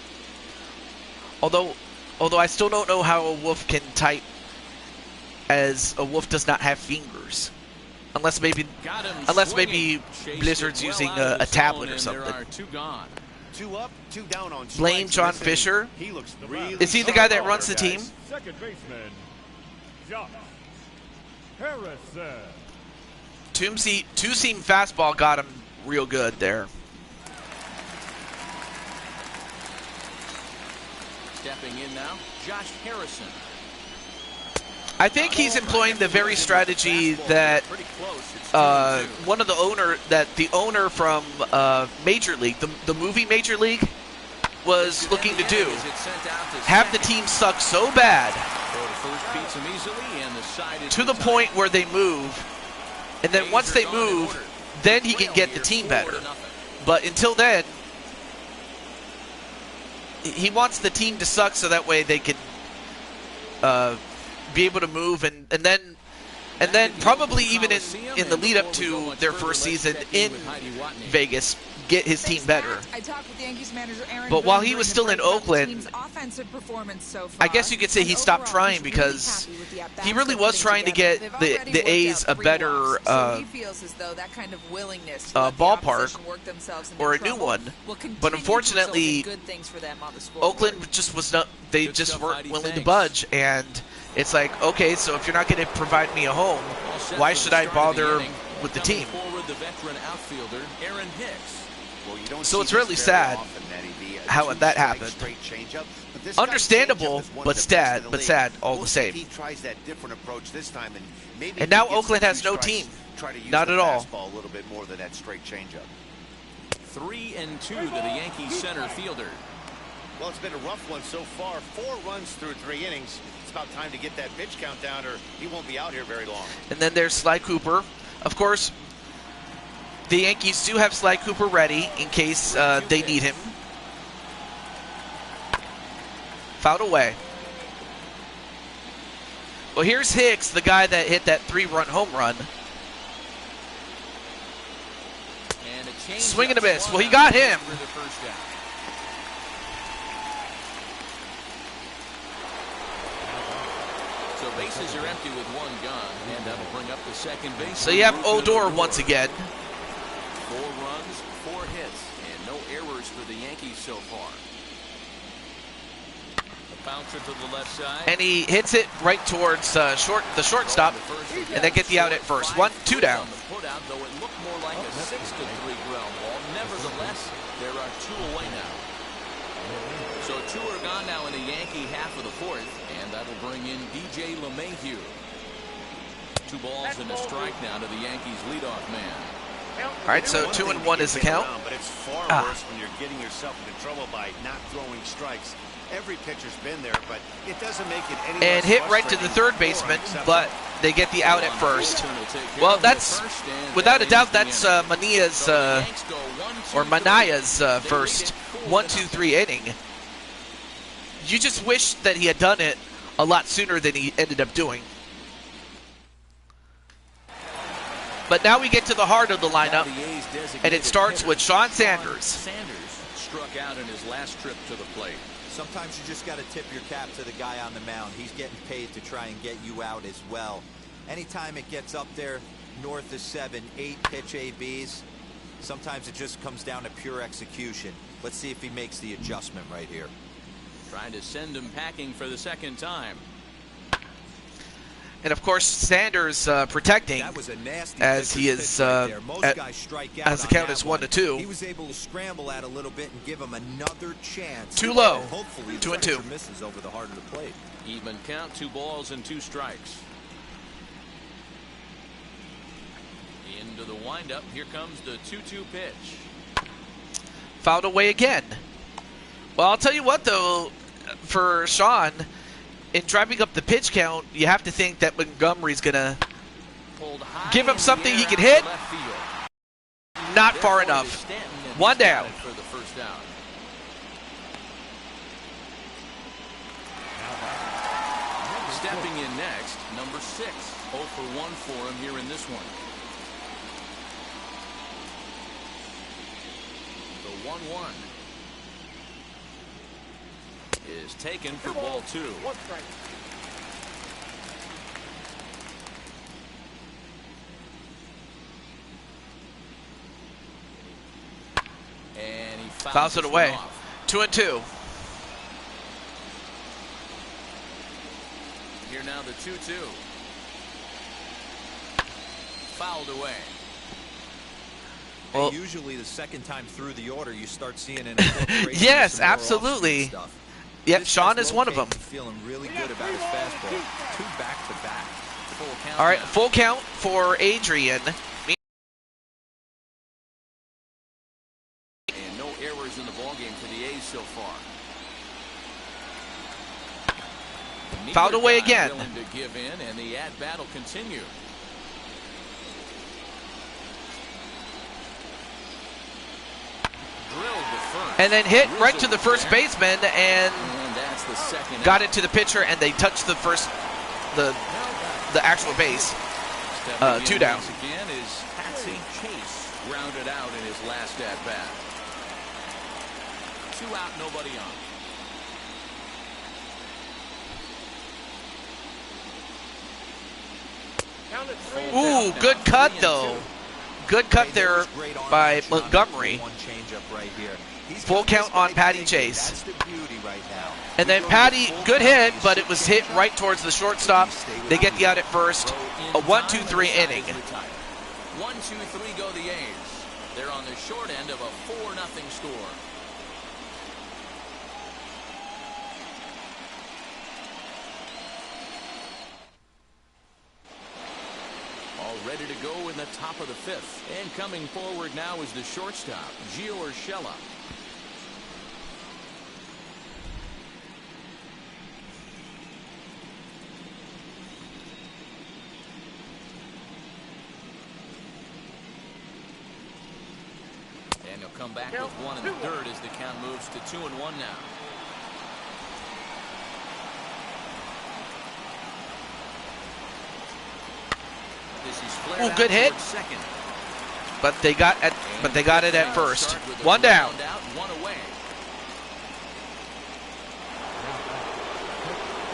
Although I still don't know how a wolf can type, as a wolf does not have fingers, unless maybe Blizzard's using a tablet or something. 2 up, 2 down on Blame John Fisher. He looks really Is he the guy that runs the team? Second baseman, Josh Harrison. Two-seam fastball got him real good there. Stepping in now, Josh Harrison. I think he's employing the very strategy that the owner from Major League, the movie Major League, was looking to do. Have the team suck so bad to the point where they move, and then once they move, then he can get the team better. But until then, he wants the team to suck so that way they can be able to move, and then probably even in the lead up to their first season in Vegas, get his team better. But while he was still in Oakland, I guess you could say he stopped trying, because he really was trying to get the A's a better ballpark or a new one. But unfortunately, Oakland just was not. They just weren't willing to budge, and it's like, okay, so if you're not going to provide me a home, why should I bother with the team? Forward, the veteran outfielder Aaron Hicks. Well, you don't So see it's this really very sad often, Eddie, how that happened. Straight changeup. But this guy's Understandable, changeup is one but of the best in the league. sad all We'll the see if same. he tries that different approach this time, and maybe And now he gets Oakland the has two no strikes, team. try to use Not the at all. fastball a little bit more than that straight changeup. 3-2 to the Yankees center fielder. Well, it's been a rough one so far. 4 runs through 3 innings. It's about time to get that pitch count down, or he won't be out here very long. And then there's Sly Cooper. Of course, the Yankees do have Sly Cooper ready in case they need him. Fouled away. Well, here's Hicks, the guy that hit that 3-run home run. And a change Swing and a miss. Well, he got him. For the first down. So bases are empty with 1 gun, and that'll bring up the second base. So you have Odor once again. 4 runs, 4 hits, and no errors for the Yankees so far. A bouncer to the left side. And he hits it right towards the shortstop, and then get the out at first. 1-2 down. On the put out, though it looked more like a 6-3 ground ball. Nevertheless, there are 2 away now. So 2 are gone now in the Yankee half of the 4th, and that'll bring in DJ LeMahieu. 2 balls and a strike now to the Yankees leadoff man. All right, so 2-1 is the count. But it's far worse when you're getting yourself into trouble by not throwing strikes. Every pitcher's been there, but it doesn't make it any And less hit right to the frustrating third or baseman, unacceptable. but they get the out at first. Well, that's, without a doubt, that's Mania's, or Manaya's first 1-2-3 inning. You just wish that he had done it a lot sooner than he ended up doing. But now we get to the heart of the lineup, and it starts with Sean Sanders. Sanders struck out in his last trip to the plate. Sometimes you just got to tip your cap to the guy on the mound. He's getting paid to try and get you out as well. Anytime it gets up there north of 7, 8 pitch ABs, sometimes it just comes down to pure execution. Let's see if he makes the adjustment right here. Trying to send him packing for the second time. And of course, Sanders protecting That was a nasty as he is pitch right there. Most guys strike out as the on count that is one. 1-2. He was able to scramble at a little bit and give him another chance. Too low. Hopefully, 2-2. misses over the heart of the plate. Even count, 2 balls and 2 strikes. Into the windup. Here comes the 2-2 pitch. Fouled away again. Well, I'll tell you what, though, for Sean, in driving up the pitch count, you have to think that Montgomery's going to give him something he can hit. Not far enough. 1 down. For the first down. Stepping in next, number 6. 0 for 1 for him here in this one. The 1-1 is taken for ball 2. And he Fouls it away. 2-2. Here now the 2-2. Fouled away. Well, And usually the second time through the order, you start seeing an incorporation of yes, some more absolutely. off-speed stuff. Yep, This Sean guy's is one of them. rotating, feeling really good about his fastball. 2 back-to-back. Full count All right, now. full count for Adrian. And no errors in the ballgame for the A's so far. Fouled Neither away guy again. willing to give in, and the at-bat will continue. Drilled to first. And then hit right to Rizzo the first there. baseman and And that's the second got out. it to the pitcher, and they touched the actual base. Stepping 2 in down. once again is Patsy Chase, grounded out in his last at bat. 2 out, nobody on. Ooh, good cut though. Good cut there by Montgomery. Full count on Patty Chase. That's the beauty right now. And then Patty, good hit, but it was hit right towards the shortstop. They get the out at first. A 1-2-3 inning. 1-2-3 go the A's. They're on the short end of a 4-0 score. All ready to go in the top of the 5th. And coming forward now is the shortstop, Gio Urshela. And he'll come back with 1 in the 3rd as the count moves to 2-1 now. Oh, good hit. But they got it at first. 1 down.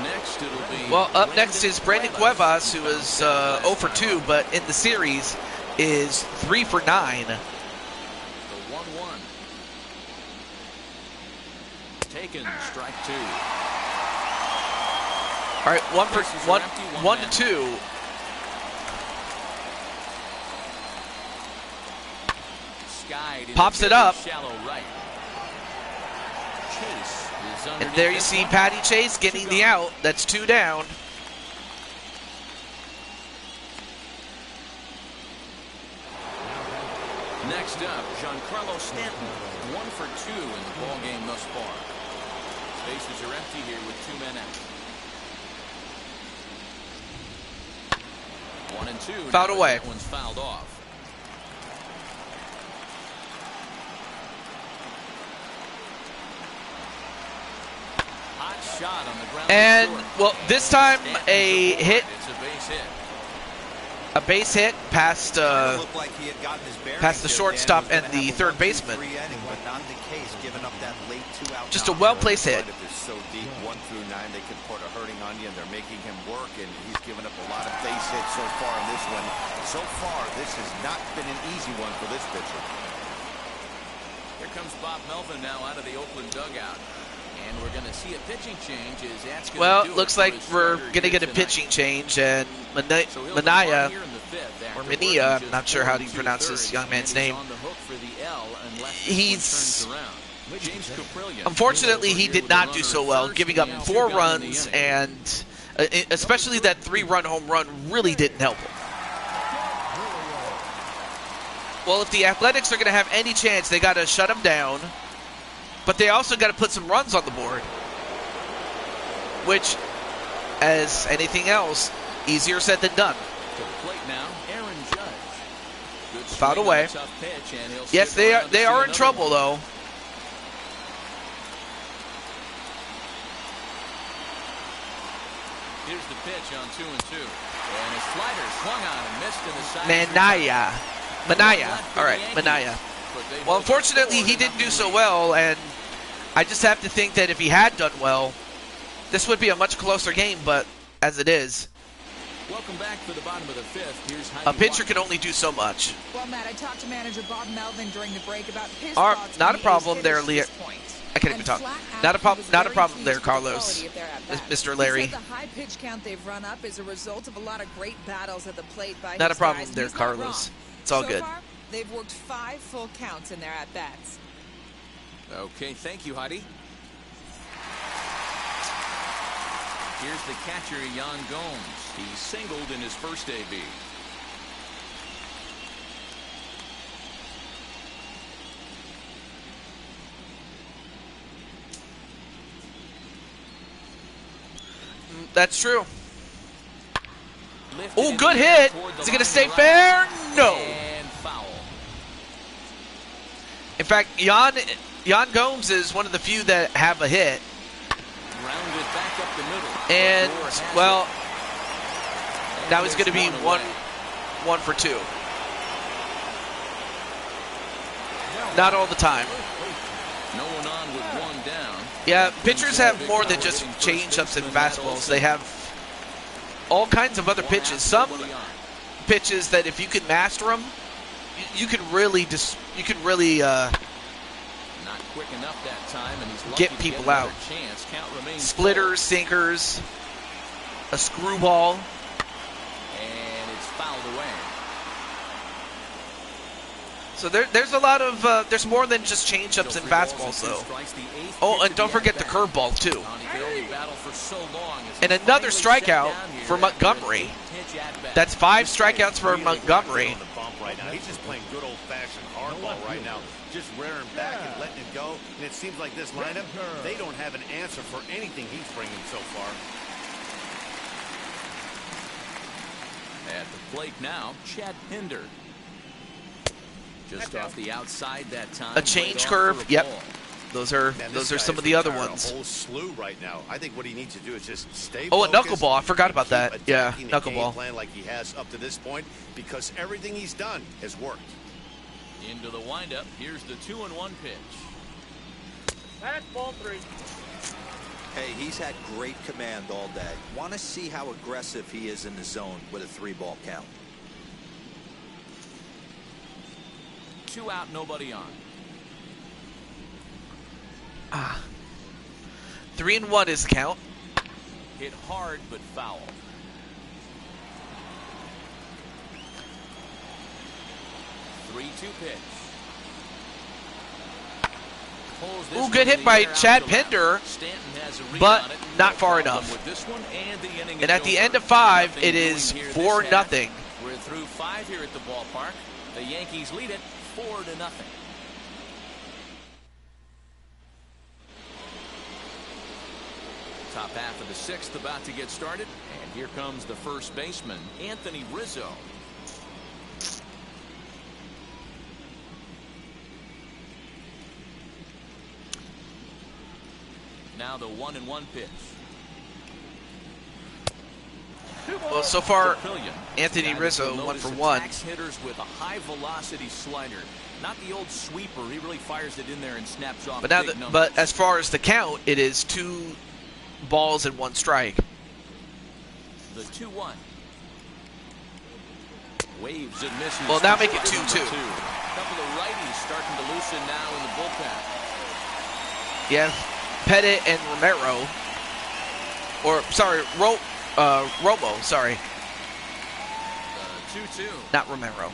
Next it'll be well, up next is Brandon Cuevas, who is 0 for 2, but in the series is 3 for 9. The 1-1. Taken, strike 2. All right, 1 to 2. Pops it up. Right. And there you see Patty Chase getting the out. That's 2 down. Next up, Giancarlo Stanton, 1 for 2 in the ball game thus far. Bases are empty here with 2 men out. 1 and 2. Fouled away. That one's fouled off. Hot shot on the ground. And well, this time a hit. It's a base hit. A base hit past past the shortstop and the third baseman. Just a well-placed hit. If it's so deep, 1 through 9, they can put a hurting on you, and they're making him work, and he's given up a lot of base hits so far in this one. So far, this has not been an easy one for this pitcher. Here comes Bob Melvin now out of the Oakland dugout. And we're going to see a pitching change. Well, looks like we're going to get a pitching change, and Mania, or Mania, I'm not sure how you pronounce this young man's name. Unfortunately, he did not do so well, giving up 4 runs, and especially that 3-run home run really didn't help him. Well, if the Athletics are going to have any chance, they got to shut him down. But they also got to put some runs on the board, which, as anything else, easier said than done. To the plate now, Aaron Judge. Fouled away. Yes, they are in trouble though. Here's the pitch on 2 and 2, and his slider swung on and missed in the side. Mania. All right, Mania. Well, unfortunately, he didn't do so well, and I just have to think that if he had done well, this would be a much closer game, but as it is, welcome back for the bottom of the 5th. Here's a pitcher can only do so much. Well, Matt, I talked to manager Bob Melvin during the break about his not a problem there, Leah. I can't even talk. Not a problem there, Carlos. Mr. Larry. The high pitch count they've run up is a result of a lot of great battles at the plate by not his a problem guys, there, Carlos. It's all good. Far, they've worked 5 full counts in their at-bats. Okay, thank you, Heidi. Here's the catcher, Yan Gomes. He singled in his first AB. That's true. Oh, good hit. Is it going to stay fair? No. And foul. In fact, Yan Gomes is one of the few that have a hit. Rounded back up the middle. And, well, now he's going to be one for 2. Not all the time. No one on with 1 down. Yeah, pitchers have more than just change-ups and fastballs. They have all kinds of other pitches. Some pitches that if you can master them, you can really not quick enough that time, and he's get people out. Splitters, sinkers, a screwball. And it's fouled away. So there's a lot of there's more than just changeups and fastballs though. Oh, and don't forget the curveball too. And another strikeout for Montgomery. That's 5 strikeouts for Montgomery. He's just playing good old-fashioned hardball right now, just rearing back and letting it go. And it seems like this lineup, they don't have an answer for anything he's bringing so far. At the plate now, Chad Pinder. Just off the outside that time. A change curve. Yep. Ball. Those are some of the other ones. A whole slew right now. I think what he needs to do is just stay Oh, a focused, knuckleball. I forgot about that. Yeah, knuckleball. knuckleball. Plan like he has up to this point because everything he's done has worked. Into the windup. Here's the 2-1 pitch. That's ball 3. Hey, he's had great command all day. Want to see how aggressive he is in the zone with a 3-ball count. 2 out, nobody on. 3-1 is the count. Hit hard but foul. 3-2 pitch. Ooh, good hit by Chad Pinder, but not far enough. And at the end of 5, it is 4-0. We're through 5 here at the ballpark. The Yankees lead it 4-0. Top half of the 6th about to get started, and here comes the first baseman, Anthony Rizzo. Now the 1-1 pitch. Well, so far, Anthony Rizzo 1 for 1. Hitters with a high velocity slider, not the old sweeper. He really fires it in there and snaps off. But now, but as far as the count, it is 2 balls and 1 strike. The 2-1. Waves and misses. Well, now make it 2-2. Couple of righties starting to loosen now in the bullpen. Yeah, Pettit and Romero. Or sorry, Romo. Sorry. 2-2. Not Romero.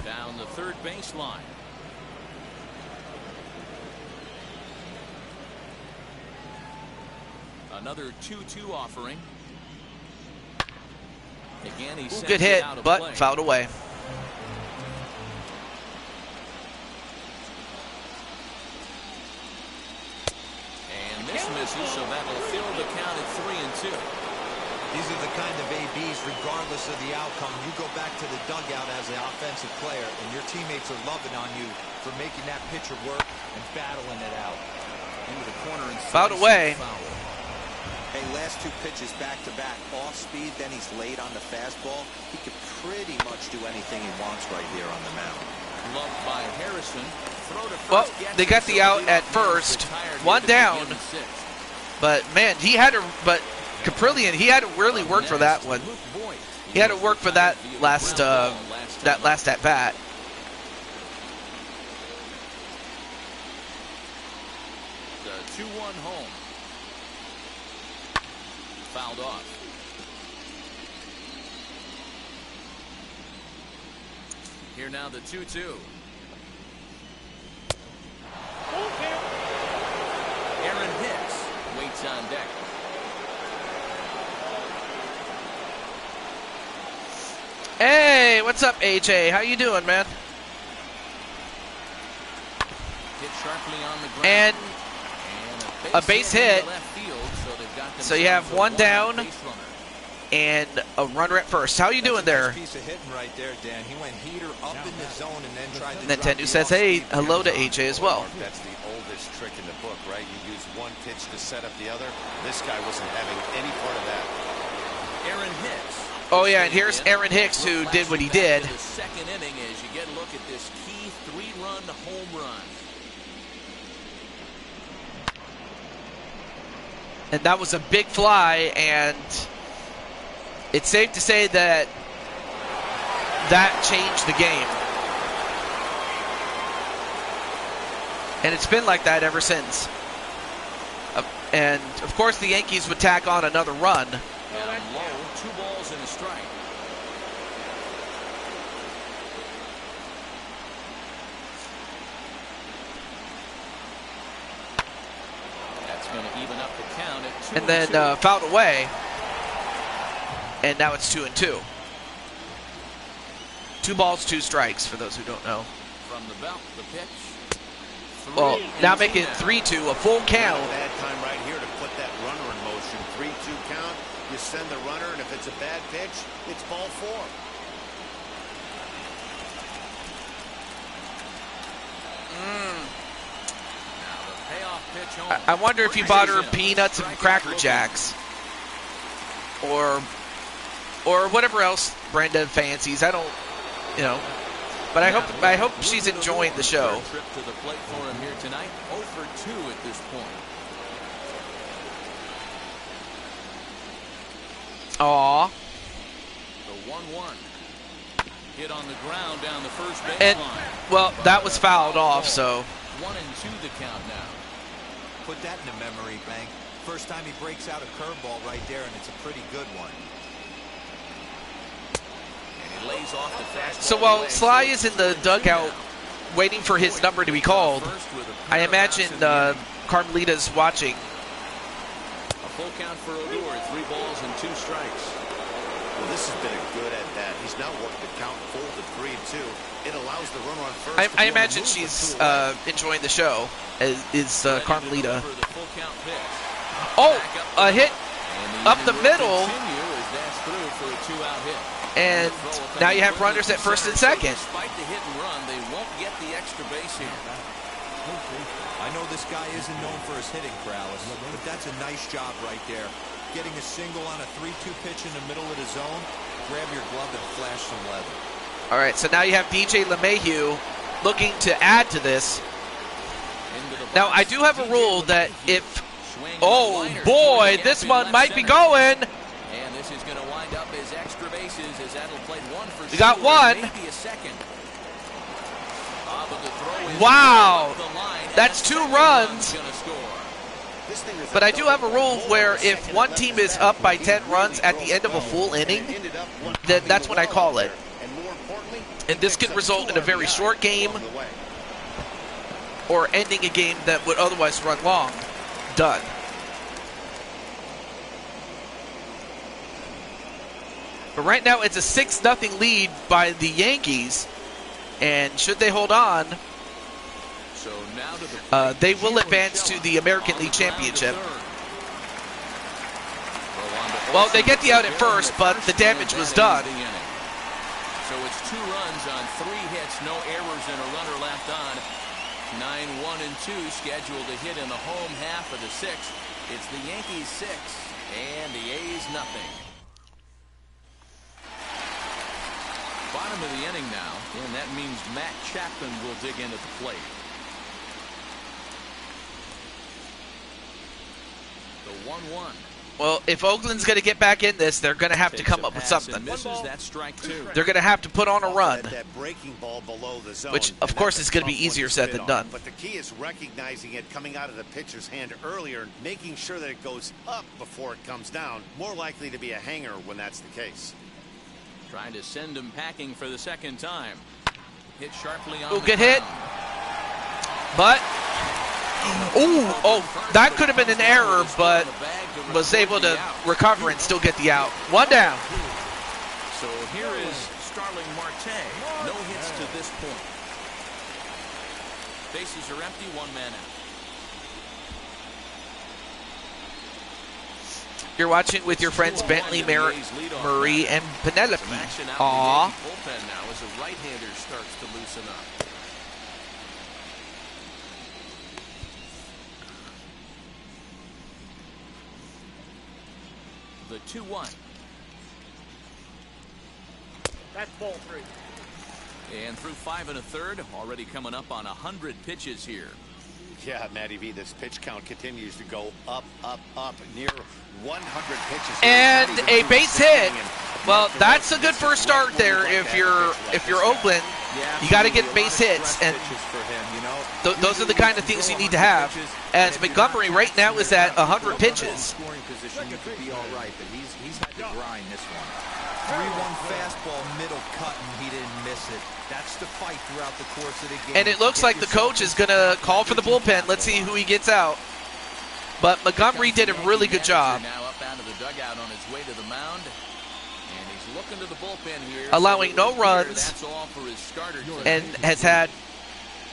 Down the third baseline. Another 2-2 offering. Again, he sends good it hit, out of but play. fouled away. And this misses, so that'll fill the count at 3-2. These are the kind of ABs, regardless of the outcome. You go back to the dugout as an offensive player, and your teammates are loving on you for making that pitcher work and battling it out. Into the corner and Fouled away. Foul. Hey, last 2 pitches back-to-back. Off speed, then he's late on the fastball. He could pretty much do anything he wants right here on the mound. Gloved by Harrison. Throw to first, Well, gets they got it, the so out leadoff at man first. retired 1 here to down. begin the 6th. But man, he had to. But Caprillion, he had to really work for that one. He had to work for that last at bat. The 2-1 home. Fouled off. Here now the 2-2. Aaron Hicks waits on deck. Hey, what's up, AJ? How you doing, man? Hit sharply on the ground. And a base hit. into left field, so they've got So you have themselves a 1 down base runner. and a runner at first. How you doing there? Nice piece of hitting right there, Dan. He went heater up in the zone and then tried to. Nintendo says, hey, hello to AJ as well. That's the oldest trick in the book, right? You use one pitch to set up the other. This guy wasn't having any part of that. Aaron Hicks. Oh, yeah, and here's Aaron Hicks, who did what he did. The 2nd inning as you get a look at this key 3-run home run. And that was a big fly, and it's safe to say that that changed the game. And it's been like that ever since. And, of course, the Yankees would tack on another run. Down low, 2 balls and a strike. going to even up the count at 2-2. And then fouled away. And now it's 2-2. 2 balls, 2 strikes, for those who don't know. From the belt, the pitch. Well, now make it 3-2, a full count. Bad time right here to put that runner in motion. 3-2 count. You send the runner, and if it's a bad pitch, it's ball 4. Now the payoff pitch home. I wonder if you bought her peanuts and Cracker Jacks. Or whatever else Brenda fancies. I don't, you know. But I hope she's enjoying the show. Trip to the plate for him here tonight. 0 for 2 at this point. Aw. The 1-1. Hit on the ground down the first And, baseline. well, that was fouled off, so. 1-2 the count now. Put that in the memory bank. First time he breaks out a curveball right there, and it's a pretty good one. And he lays off the fastball. So while Sly is in the dugout waiting for his number to be called, I imagine Carmelita's watching. A full count for Odor, 3 balls and 2 strikes. Well, this has been a good at bat. He's now worked the count full to 3-2. It allows the runner on first. I imagine she's enjoying the show. Is Carmelita? For the full count pitch. Oh, a hit up the middle, Continue as that's through for a 2-out hit. and now you have runners at first and second. Despite the hit and run, they won't get the extra base here. I know this guy isn't known for his hitting prowess, but that's a nice job right there. Getting a single on a 3-2 pitch in the middle of the zone, grab your glove and flash some leather. All right, so now you have DJ LeMahieu looking to add to this. Now, I do have a rule that if... Oh, boy, this one might be going. And this is going to wind up as extra bases as that'll play 1 for We got sure, one. maybe a second. But the throw is Wow, off the line, and that's the 2 second runs. one's gonna score. But I do have a rule where if one team is up by 10 runs at the end of a full inning, then that's when I call it. And this could result in a very short game or ending a game that would otherwise run long. Done. But right now it's a 6-0 lead by the Yankees. And should they hold on, So now to the they will advance to the American League Championship. Well, they get the out at first, but the damage was done. So it's 2 runs on 3 hits, no errors, and a runner left on. 9, 1, and 2 scheduled to hit in the home half of the 6th. It's the Yankees 6 and the A's nothing. Bottom of the inning now, and that means Matt Chapman will dig in at the plate. The 1-1. Well, if Oakland's going to get back in this, they're going to have to come up with something. Misses that strike 2. They're going to have to put on a run, That breaking ball below the zone, which, of course, is going to be easier said than done. But the key is recognizing it coming out of the pitcher's hand earlier and making sure that it goes up before it comes down. More likely to be a hanger when that's the case. Trying to send him packing for the second time. Hit sharply on Ooh, the good hit. ground. But, oh, that could have been an error, but was able to recover and still get the out. 1 down. So here is Starling Marte. No hits to this point. Bases are empty, 1 man out. You're watching with your friends Bentley, Marie, and Penelope. Some action out Aw. in the Yankee bullpen now as a right-hander starts to loosen up. The 2-1. That's ball 3. And through 5 1/3, already coming up on 100 pitches here. Yeah, Matty V, this pitch count continues to go up, near 100 pitches. And a base hit. Well, that's a good first start there. If you're Oakland, you got to get base hits, and those are the kind of things you need to have. As Montgomery right now is at 100 pitches. Scoring position, you could be all right, but he's had to grind this one. 3-1 fastball, middle cut, and he didn't miss it. That's the fight throughout the course of the game. And it looks like the coach is going to call for the bullpen. Let's see who he gets out. But Montgomery did a really good job. Now up out of the dugout on his way to the mound. And he's looking to the bullpen here. Allowing no runs. That's all for his starter. And has had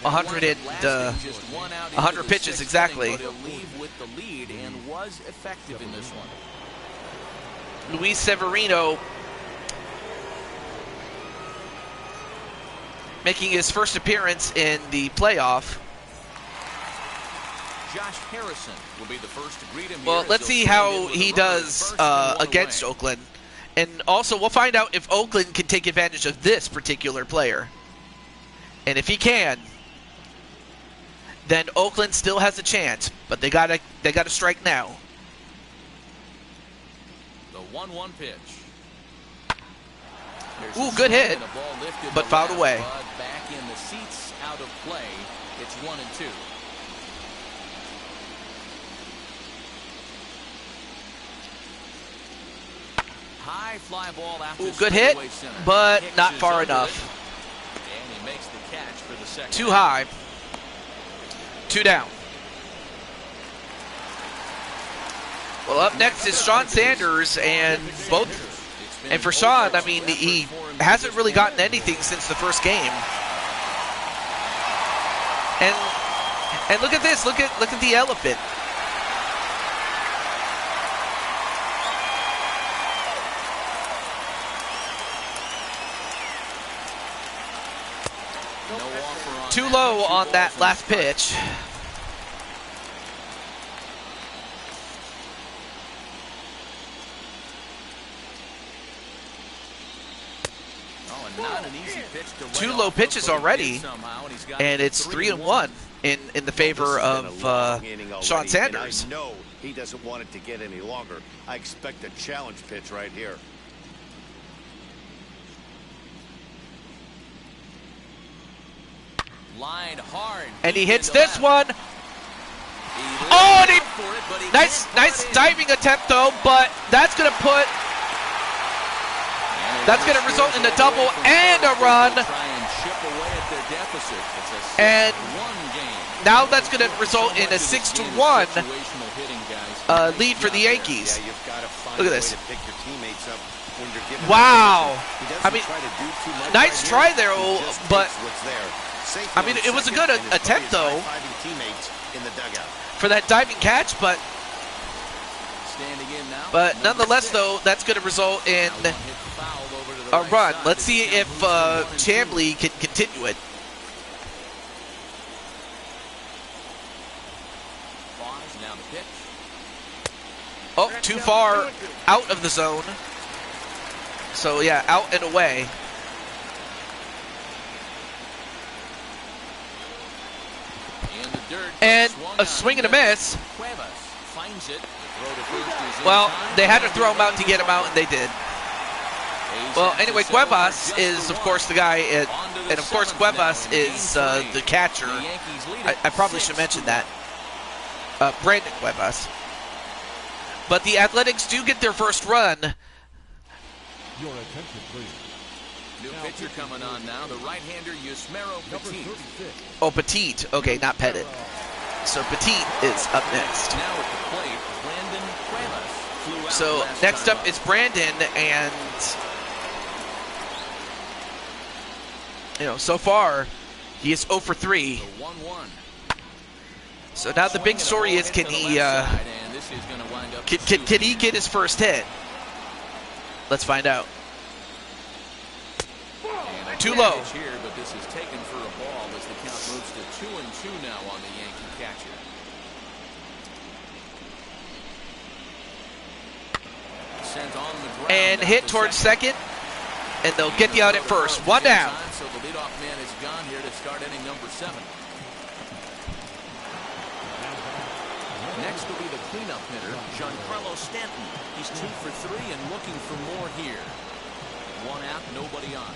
100 100 pitches exactly. But he'll leave with the lead and was effective in this one. Luis Severino making his first appearance in the playoff. Josh Harrison will be the first to greet him. Well, let's see how he does against Oakland. And also, we'll find out if Oakland can take advantage of this particular player. And if he can, then Oakland still has a chance. But they gotta strike now. The 1-1 pitch. Ooh, good hit, but fouled away. Back in the seats, out of play. It's 1-2. High fly ball after. Ooh, good hit, but not far enough. And he makes the catch for the second. Too high. 2 down. Well, up next is Sean Sanders, and for Sean, I mean, he hasn't really gotten anything since the first game. And look at this. Look at the elephant. Too low on that last pitch. Not an easy pitch to 2 low pitches already, and it's 3-1 in the favor of Sean Sanders. I know he doesn't want it to get any longer. I expect a challenge pitch right here. Line hard. And he hits this one. Oh, and nice diving attempt though, but that's gonna result in a double and a run. And now that's gonna result in a 6-1 lead for the Yankees. Look at this. Wow. I mean, nice try there, but I mean, it was a good attempt, though, for that diving catch, but nonetheless, though, that's going to result in a run. Let's see if Chamblee can continue it. Oh, too far out of the zone. So, yeah, out and away. And a swing and a miss. Well, they had to throw him out to get him out, and they did. Well, anyway, Cuevas is, of course, the guy, and of course, Cuevas is the catcher. I probably should mention that. Brandon Cuevas. But the Athletics do get their first run. Your attention, please. New pitcher coming on now, the right-hander Yusmero Petit. Oh, Petit. Okay, not Pettit. So Petit is up next. Now at the plate, Brandon Cuevas flew out. So next up is Brandon, and so far he is 0 for 3. So now the big story is, can he get his first hit? Let's find out. Too low. Here, but this is taken for a ball as the count moves to 2-2 now on the Yankee catcher. Sent on the ground. And hit towards second, and they'll get the out at first. 1 down. So the leadoff man is gone here to start inning number 7. Next will be the cleanup hitter, Giancarlo Stanton. He's 2 for 3 and looking for more here. 1 out, nobody on.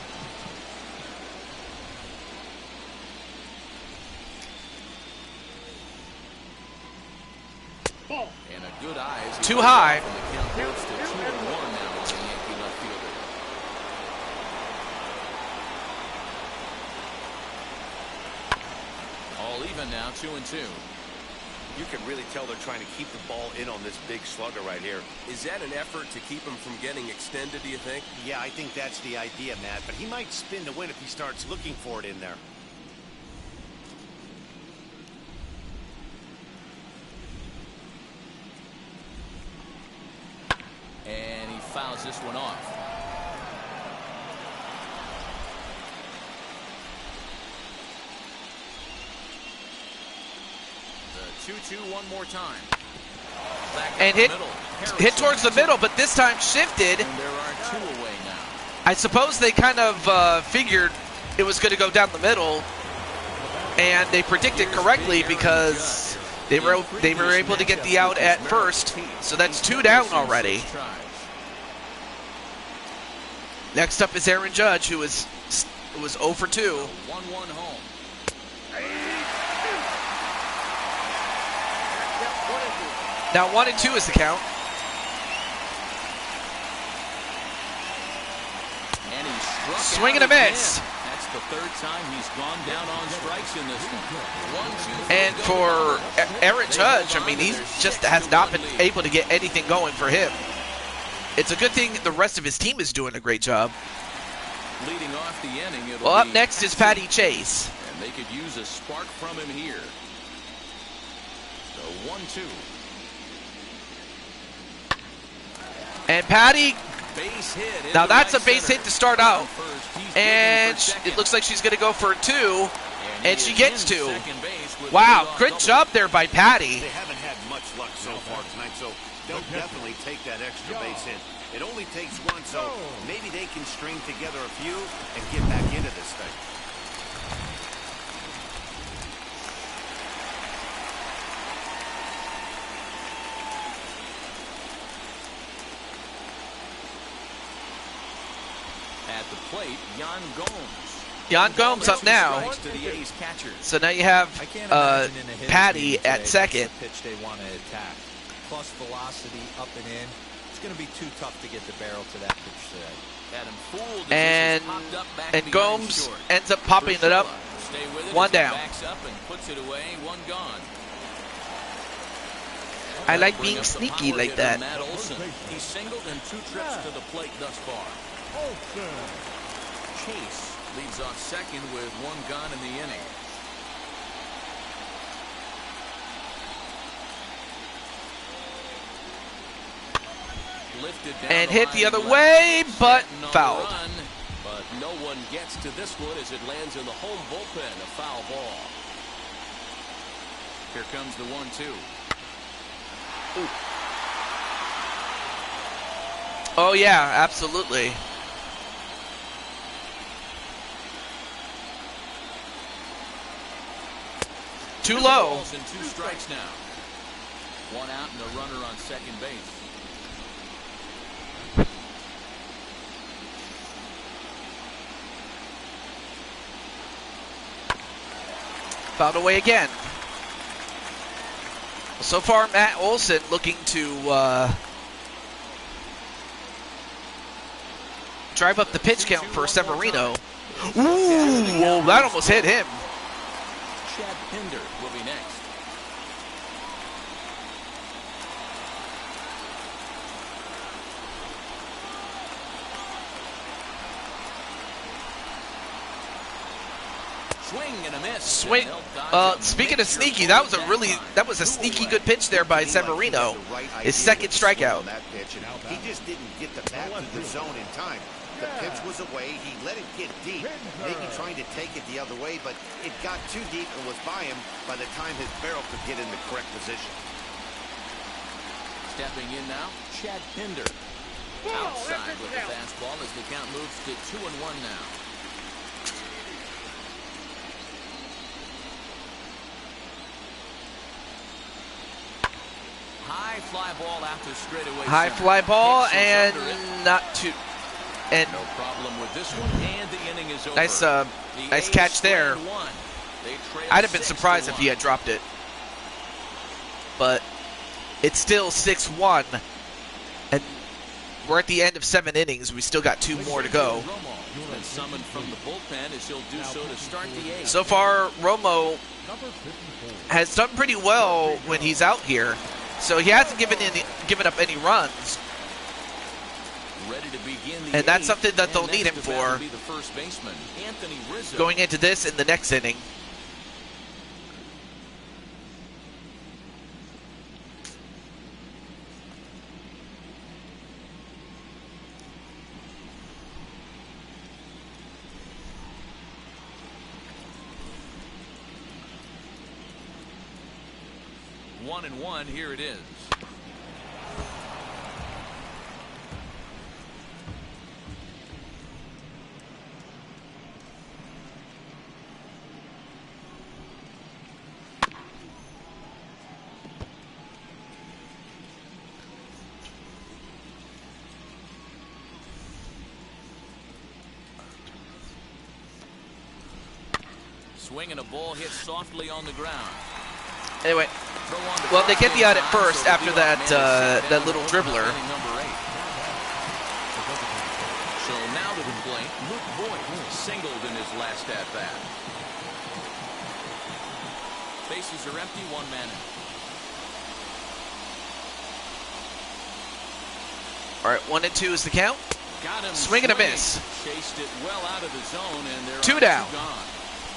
And a good eye. Too high. And the count goes to 2-1 now as the Yankee left fielder. All even now, 2-2. You can really tell they're trying to keep the ball in on this big slugger right here. Is that an effort to keep him from getting extended, do you think? Yeah, I think that's the idea, Matt. But he might spin to win if he starts looking for it in there. And he fouls this one off. The 2-2 one more time. Back And hit towards the middle, but this time shifted. And there are 2 away now. I suppose they kind of figured it was going to go down the middle, and they predicted correctly because they were able to get the out at first. So that's 2 down already. Next up is Aaron Judge, who was 0 for 2. 1-1 home. Now 1-2 is the count. And he struck Swing out and a miss. again. That's the 3rd time he's gone down on strikes in this one. 1-2. And for Aaron Judge, I mean, he just has not been able to get anything going for him. It's a good thing the rest of his team is doing a great job. Leading off the inning, it'll Well, up be next is Patty Chase. And they could use a spark from him here. So 1-2. And Patty, Base hit. now that's a base center. hit to start out. He's And digging for it second. looks like she's going to go for 2. And he she is gets in 2. second base with Wow, leadoff great double. job there by Patty. They haven't had much luck so far tonight, so they'll definitely take that extra base hit. It only takes one, so maybe they can string together a few and get back into this thing. At the plate, Yan Gomes. Jan Gomes up now. Strikes to the A's catcher. So now you have I can't imagine in a hitter's Patty game today, at that's second. the pitch they want to attack. Plus velocity up and in. It's going to be too tough to get the barrel to that pitch today. Had him fooled as And this is popped up back and behind Gomes short. ends up popping it up. Stay with it 1 as he down. backs up and puts it away. 1 gone. I like Bring being up the sneaky power like hitter, that. Matt Olson. He's singled in 2 trips to the plate thus far. Chase leads off second with 1 gone in the inning. Lifted down And the hit the line other left. way, but Setting on the fouled. run, but no one gets to this one as it lands in the home bullpen. A foul ball. Here comes the 1-2. Oh yeah, absolutely. Too low. Balls and 2 strikes now. 1 out and a runner on second base. Fouled away again. So far, Matt Olson looking to drive up the pitch count for Severino. Ooh, well, that almost hit him. Chad Pinder will be next. Swing and a miss. Swing. And they'll dodge a Speaking of major sneaky, bullet that was a sneaky good pitch there by Severino. His second strikeout. He just didn't get the bat to the zone in time. The pitch was away. He let it get deep, maybe trying to take it the other way, but it got too deep and was by him by the time his barrel could get in the correct position. Stepping in now, Chad Pinder. Outside with the fastball as the count moves to 2-1 now. High fly ball after straightaway. High center. fly ball Hicks is and under it. not too. And No problem with this one, and the inning is over. nice, The nice A's catch there. strand one. They trail I'd have been surprised if 6-1. he had dropped it. But it's still 6-1. And we're at the end of 7 innings. We still got 2 more to go. Romo has been summoned from the bullpen as he'll do so to start the 8th. So far, Romo Number 54. has done pretty well when he's out here. So he hasn't given up any runs. Ready to begin the And that's eighth, something that they'll and need him next to bat will for be the first baseman, Anthony Rizzo. going into this in the next inning. One and one, here it is. Swinging a ball hit softly on the ground. Anyway, well, they get the out at first after that little dribbler. So now to the plate, Luke Boyd singled in his last at bat. Bases are empty, one man out. All right, 1 and 2 is the count. Got him Swing and a swinging. miss. Chased it well out of the zone, and there Two are down. two gone.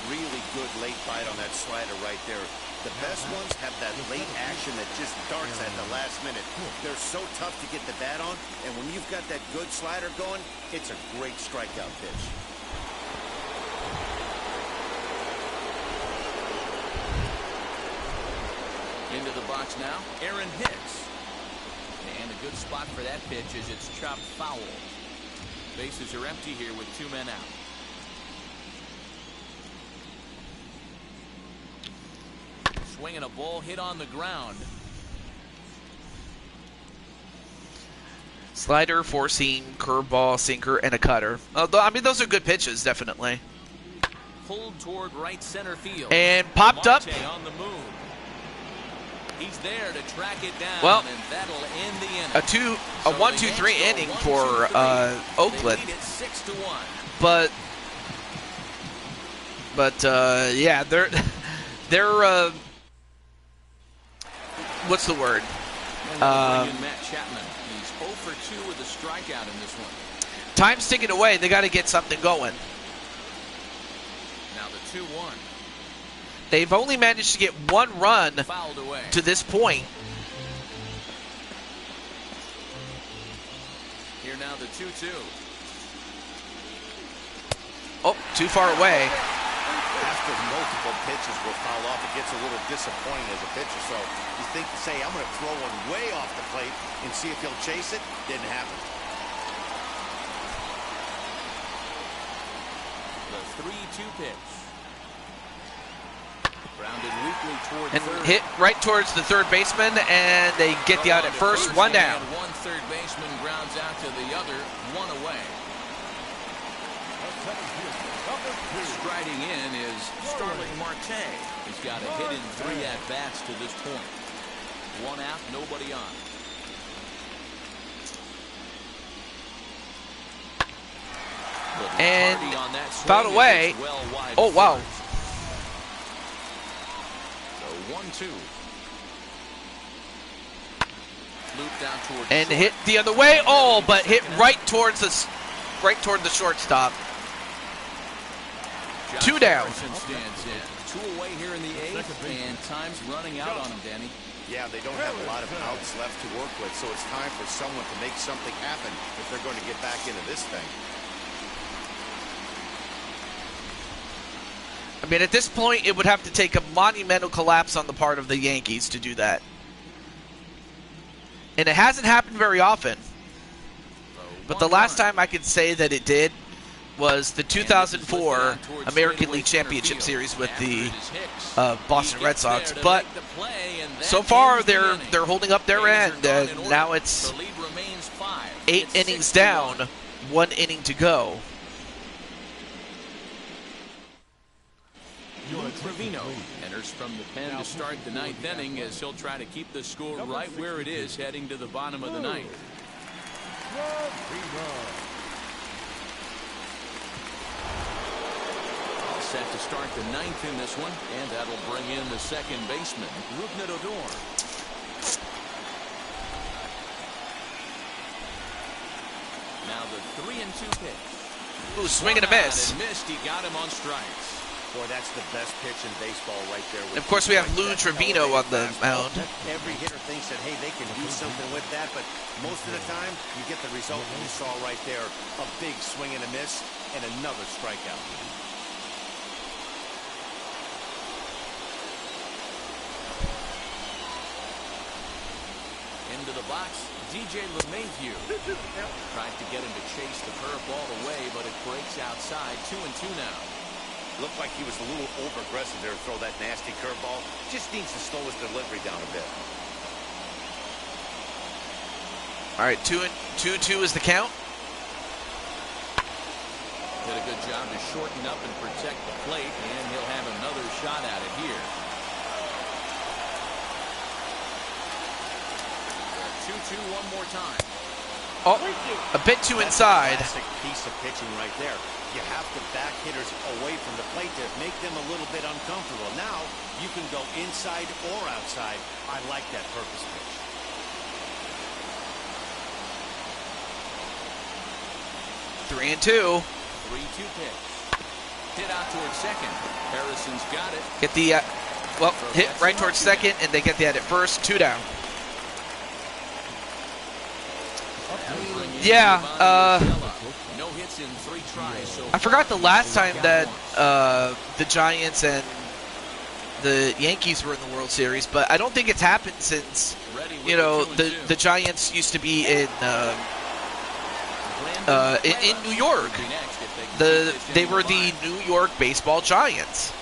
Really good late bite on that slider right there. The best ones have that late action that just darts at the last minute. They're so tough to get the bat on, and when you've got that good slider going, it's a great strikeout pitch. Into the box now, Aaron Hicks. And a good spot for that pitch as it's chopped foul. Bases are empty here with two men out. Swinging a ball hit on the ground. Slider, four-seam, curveball, sinker, and a cutter. I mean, those are good pitches, definitely. Pulled toward right center field. And popped up. Marte on the move. He's there to track it down, Well, and that'll end the inning. A 1-2-3 inning for Oakland. They lead it 6-1. But yeah, they're what's the word? Bring in Matt Chapman. He's 0 for 2 with a strikeout in this one. Time's ticking away. They got to get something going. Now the 2-1. They've only managed to get one run Fouled away. to this point. Here now the 2-2. Oh, too far away. After multiple pitches will foul off, it gets a little disappointing as a pitcher. So you think to say, I'm going to throw one way off the plate and see if he'll chase it. Didn't happen. The 3-2 pitch. Grounded weakly toward And third. hit right towards the third baseman, and they get the out at first. One down. And one third baseman grounds out to the other, one away. Striding in is Starling Marte. He's got a hit in 3 at-bats to this point. One out, nobody on. And Hardy on that swing fouled away. is well wide Oh, wow. first. So 1-2. Looped out toward And short. hit the other way. Oh, but hit right toward the shortstop. Josh Two down. Harrison stands in. 2 away here in the 8th, and time's running out on him, Danny. Yeah, they don't have a lot of outs left to work with, so it's time for someone to make something happen if they're going to get back into this thing. I mean, at this point, it would have to take a monumental collapse on the part of the Yankees to do that. And it hasn't happened very often. But the last time I could say that it did was the 2004 American League Championship Series with the Boston Red Sox. But so far, they're holding up their end, and now it's 8 innings down, 1 inning to go. Trevino enters from the pen to start the 9th inning as he'll try to keep the score right where it is heading to the bottom of the 9th. set to start the ninth in this one, and that'll bring in the second baseman, Odor. Now the 3-2 pitch. Ooh, swing and a miss. And missed. He got him on strikes. Boy, that's the best pitch in baseball right there. Of course, we have Lou Trevino on the mound. Every hitter thinks that, hey, they can do something with that, but most of the time, you get the result that you saw right there. A big swing and a miss, and another strikeout. Into the box, DJ LeMahieu. Tried to get him to chase the curveball away, but it breaks outside. 2-2 now. Looked like he was a little over-aggressive there to throw that nasty curveball. Just needs to slow his delivery down a bit. All right, 2-2 is the count. Did a good job to shorten up and protect the plate, and he'll have another shot at it here. 2-2 one more time. Oh, a bit too inside. That's a classic piece of pitching right there. You have to back hitters away from the plate to make them a little bit uncomfortable. Now, you can go inside or outside. I like that purpose pitch. Three and two. 3-2 pitch. Hit out towards second. Harrison's got it. Get the, hit right towards second, and they get that at first. 2 down. Yeah, no hits in 3 tries. So I forgot the last time that the Giants and the Yankees were in the World Series, but I don't think it's happened since, you know, the Giants used to be in New York. They were the New York baseball Giants.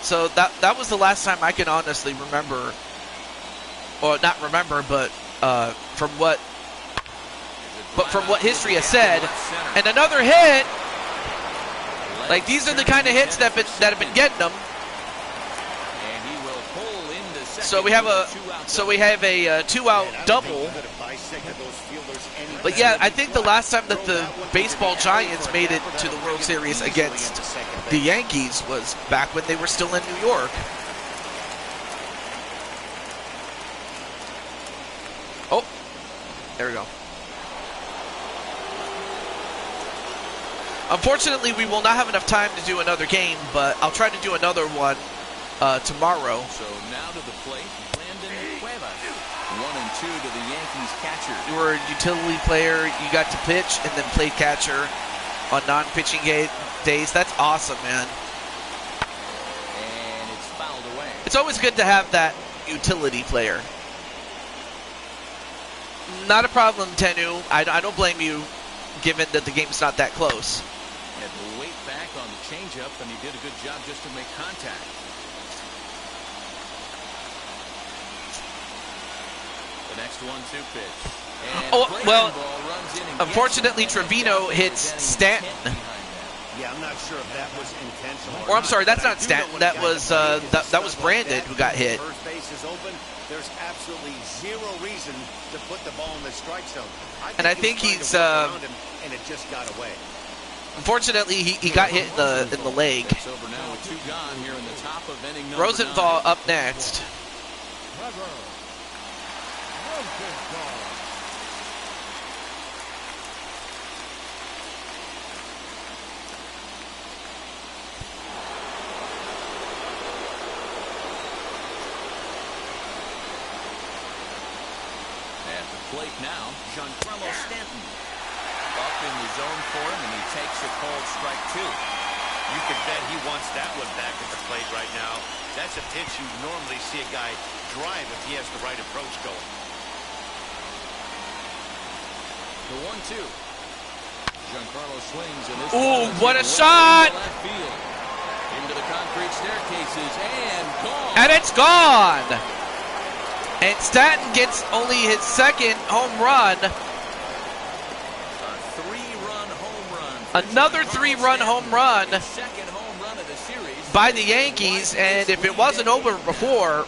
So that was the last time I can honestly remember, or not remember, but from what history has said. And another hit. Like, these are the kind of hits that have been getting them. So we have a 2-out double. But yeah, I think the last time that the baseball Giants made it to the World Series against the Yankees was back when they were still in New York. Oh, there we go. Unfortunately, we will not have enough time to do another game, but I'll try to do another one tomorrow. So now to the plate, Landon Cuevas. 1-2 to the Yankees catcher. You were a utility player. You got to pitch and then play catcher on non-pitching days. That's awesome, man. And it's fouled away. It's always good to have that utility player. Not a problem, Tenu. I don't blame you, given that the game's not that close. Had to wait back on the changeup, and he did a good job just to make contact. The next 1-2 pitch. And well, runs in and unfortunately, Trevino hits Stanton. Yeah, I'm not sure if that was intentional. Or I'm sorry, that's not Stanton. That was Brandon who got hit. First base is open. There's absolutely zero reason to put the ball in the strike zone. And I think he's and it just got away. Unfortunately, he got hit in the leg. It's over now with 2 gone here in the top of inning number Rosenthal 9. up next. At the plate now, Giancarlo Stanton. Up in the zone for him, and he takes a called strike 2. You could bet he wants that one back at the plate right now. That's a pitch you normally see a guy drive if he has the right approach going. The 1-2. Giancarlo swings, and this What a shot! Left field. Into the concrete staircases, and gone. And it's gone! And Stanton gets only his second home run. A 3-run home run. Another 3-run home run Second home run of the series by the Yankees, and if it wasn't over before,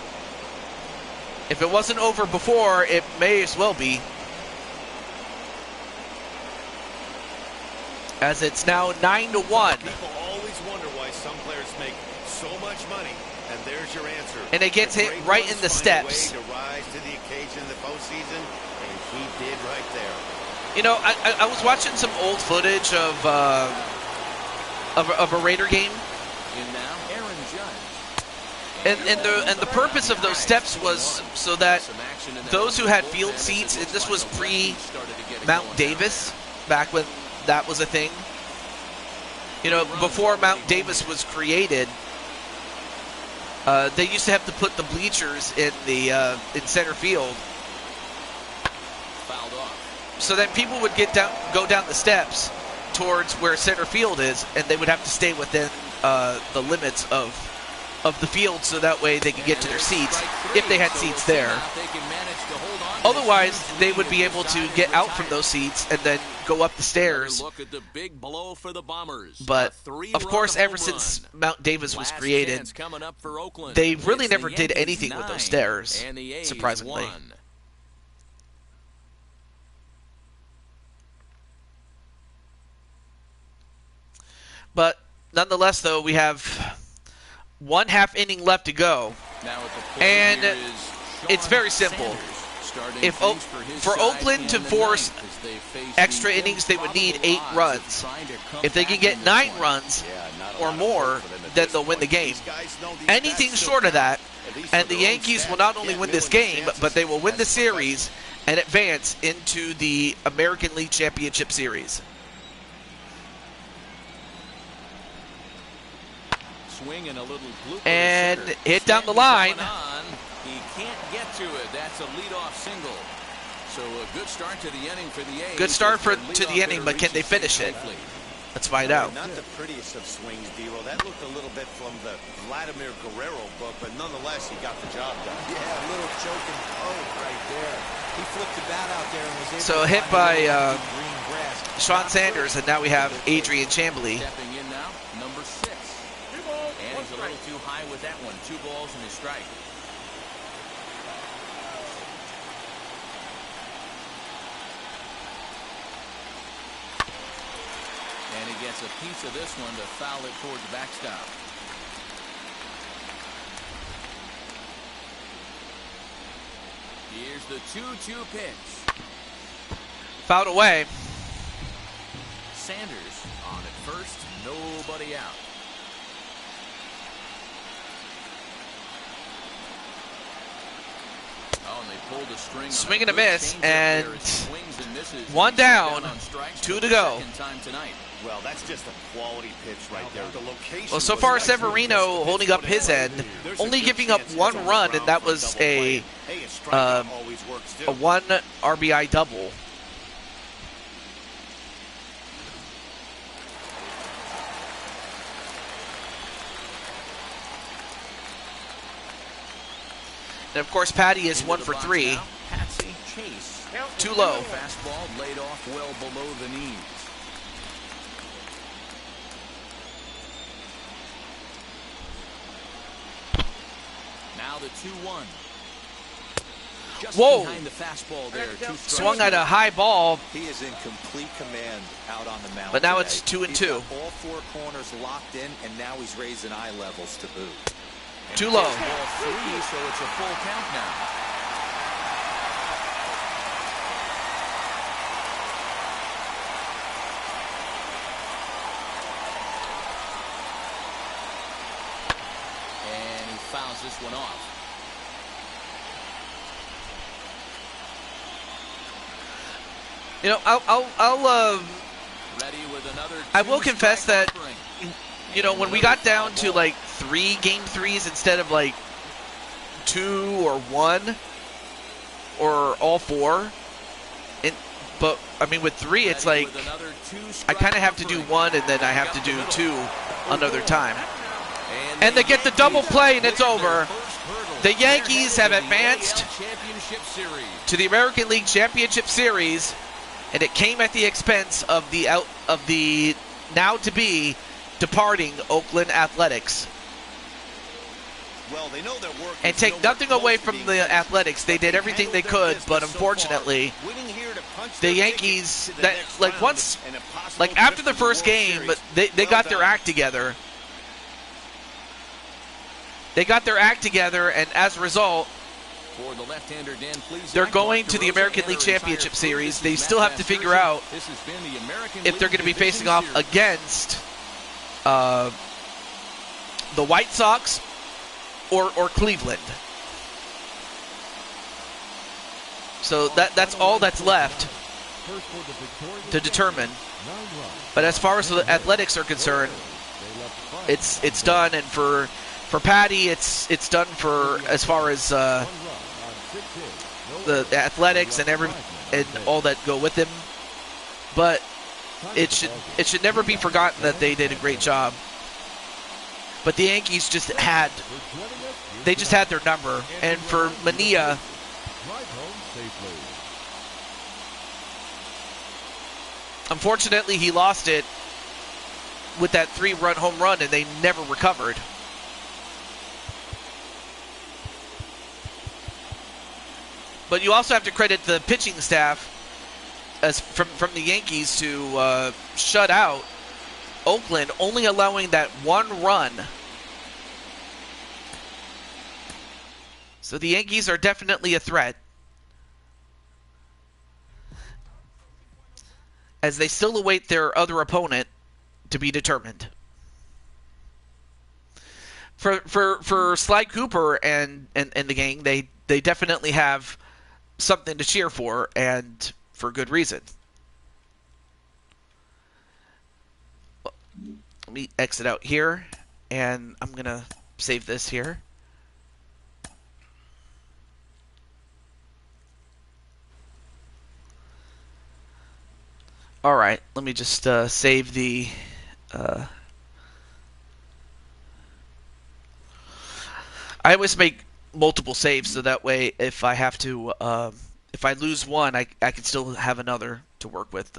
it may as well be. As it's now 9-1. People always wonder why some players much money? And there's your answer. And it gets The hit great right ones in the find a steps. way to rise to the occasion in the postseason, and he did right there. You know, I was watching some old footage of a Raider game, In now, Aaron Judge. and the purpose of those steps was so that those who had field seats, and this was pre-Mount Davis, back when that was a thing. You know, before Mount Davis was created, they used to have to put the bleachers in in center field, Fouled off. so that people would go down the steps towards where center field is, and they would have to stay within the limits of the field, so that way they could get to their seats if they had seats there. Otherwise, they would be able to get out from those seats and then go up the stairs. Look at the big blow for the Bombers. But, of course, home ever run. since Mount Davis was Last created, chance coming up for Oakland. they really It's the never did Yankees anything with 9, those stairs, and the A's surprisingly. 1. But, nonetheless, though, we have 1/2 inning left to go. Now at the plate And here is it's Sean very simple. Sanders, starting If things his for side Oakland to in the force ninth as they face extra the innings, they would need improbable 8 odds of runs. trying to come If they can back get in this 9 one. runs Not a or lot of more, hope for them at then this they'll win the point. game. These guys know these Anything bats still short of count, that, at least for and the their own Yankees will stats. not only Yeah, win this knowing the game, chances but they will win the as a professional. series and advance into the American League Championship Series. Swing and a little blooper And to center. hit down the Stanton line. coming on. He can't get to it. That's a leadoff single. So a good start to the inning for the A's. Good start as their to leadoff the inning, hitter but can they reaches finish it? safely. Let's find out. Not the prettiest of swings, D-Roll. That looked a little bit from the Vladimir Guerrero book, but nonetheless, he got the job done. Yeah, a little choking poke right there. He flipped the bat out there and was able So to hit find by a little green grass. Sean Sanders, and now we have Adrian Chambly. Stepping in now, number 6. 2 balls, And 1 he's a strike. little too high with that one. 2 balls and a strike. And he gets a piece of this one to foul it towards the backstop. Here's the 2-2 pitch. Fouled away. Sanders on at first, nobody out. Oh, and they pulled the string on Swing a and a good miss, changeup there. and It swings and misses. one He's down, on strikes 2 for to the go. second time tonight. Well, that's just a quality pitch right there. The location. Well, so was far nice. Severino holding up his end, There's a only good giving up chance 1 it's run, on the and that ground for was double play. a Hey, strikeout always works too. 1 RBI double. And of course, Patty is Into 1 the for box 3. now, Patsy Chase. Too low. Fastball laid off well below the knees. Now the 2-1. Just Whoa. behind the fastball there. 2 strikes. Swung at a high ball, He is in complete command out on the mound. But now today. it's 2-2. He's got all 4 corners locked in, and now he's raising eye levels to boot. too low. Ball 3, so it's a full count now. And he fouls this one off. You know, Ready with another I will confess two-strike that, offering. you know, when we got down to like 3 game 3s instead of like 2 or 1 or all 4, but I mean with 3 it's Ready like with another I two-strike kind of have to do offering. 1 and then I have to do 2 another time. And the they get the Yankees double play and it's win over. their first hurdle. The Yankees They're have headed to the advanced AL Championship Series. to the American League Championship Series, and it came at the expense of the now to be departing Oakland Athletics. Well, they know their work And is take nowhere nothing close away to from being the finished. Athletics. They did everything they Handled their could, but business so far, unfortunately, winning here to punch the their Yankees, ticket to the that next like round once, and a possible like after trip the to first World game, Series. they Well got their done. act together. They got their act together, and as a result, For the left-hander, Dan, please. they're going to the American League Championship Series. They still have to figure out if they're going to be facing off against the White Sox or Cleveland. So that's all that's left to determine. But as far as the Athletics are concerned, it's done, and for Patty, it's done for as far as the Athletics and all that go with him. But it should never be forgotten that they did a great job. But the Yankees just had their number, and for Mania, unfortunately, he lost it with that 3-run home run, and they never recovered. But you also have to credit the pitching staff from the Yankees to shut out Oakland, only allowing that 1 run. So the Yankees are definitely a threat, as they still await their other opponent to be determined. For Sly Cooper and the gang, they definitely have something to cheer for, and for good reason. Let me exit out here, and I'm going to save this here. All right, let me just save the... I always make multiple saves, so that way if I have to... if I lose one, I can still have another to work with.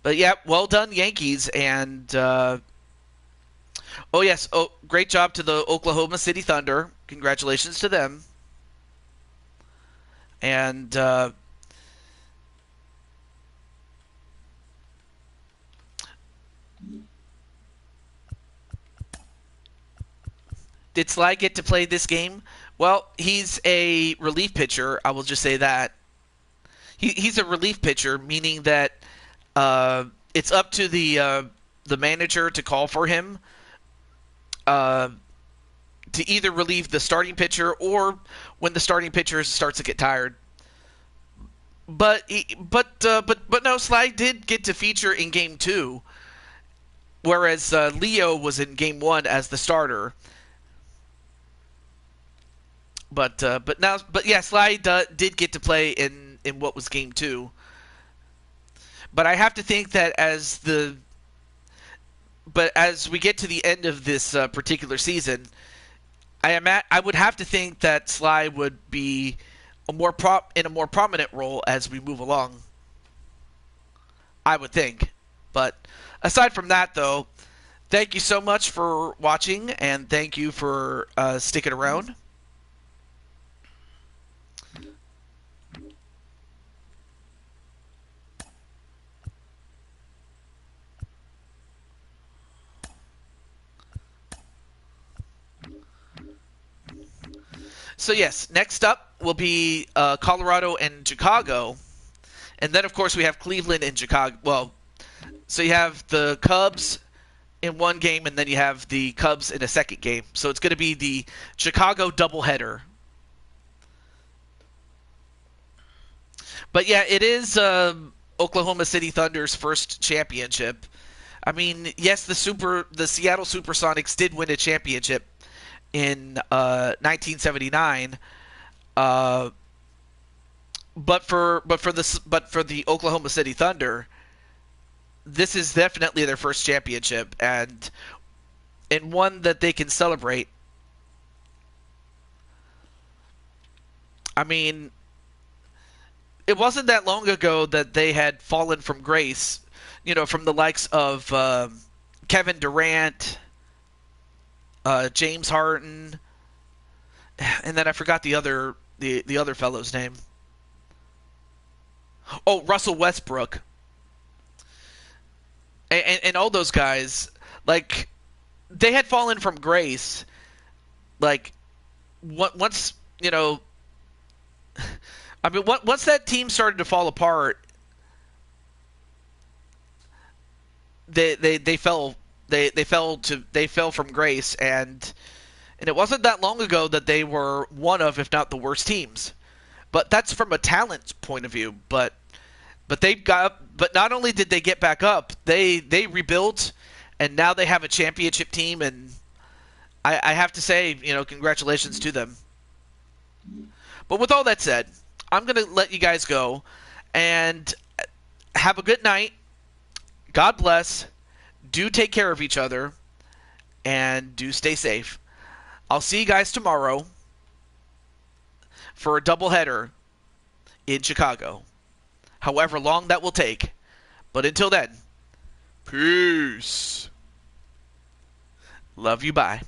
But yeah, well done, Yankees. And, oh yes, great job to the Oklahoma City Thunder. Congratulations to them. And, did Sly get to play this game? Well, he's a relief pitcher. I will just say that. He's a relief pitcher, meaning that it's up to the manager to call for him to either relieve the starting pitcher or when the starting pitcher starts to get tired. But no, Sly did get to feature in Game 2, whereas Leo was in Game 1 as the starter. But yeah, Sly did get to play in what was Game 2. But I have to think that as we get to the end of this particular season, I would have to think that Sly would be in a more prominent role as we move along. I would think. But aside from that, though, thank you so much for watching, and thank you for sticking around. So yes, next up will be Colorado and Chicago. And then, of course, we have Cleveland and Chicago. Well, so you have the Cubs in one game, and then you have the Cubs in a second game. So it's going to be the Chicago doubleheader. But yeah, it is Oklahoma City Thunder's first championship. I mean, yes, the Seattle Supersonics did win a championship in 1979, but for the Oklahoma City Thunder, this is definitely their first championship, and one that they can celebrate. I mean, it wasn't that long ago that they had fallen from grace, from the likes of Kevin Durant, James Harden, and then I forgot the other fellow's name. Oh, Russell Westbrook, and all those guys. Like, they had fallen from grace, Like, once, you know, I mean, once that team started to fall apart, they fell they fell from grace, and it wasn't that long ago that they were one of, if not the worst teams. But that's from a talent point of view. But not only did they get back up, they rebuilt, and now they have a championship team, and I have to say, congratulations to them. But with all that said, I'm going to let you guys go, and have a good night. God bless. Do take care of each other, and do stay safe. I'll see you guys tomorrow for a doubleheader in Chicago. However long that will take. But until then, peace. Love you, bye.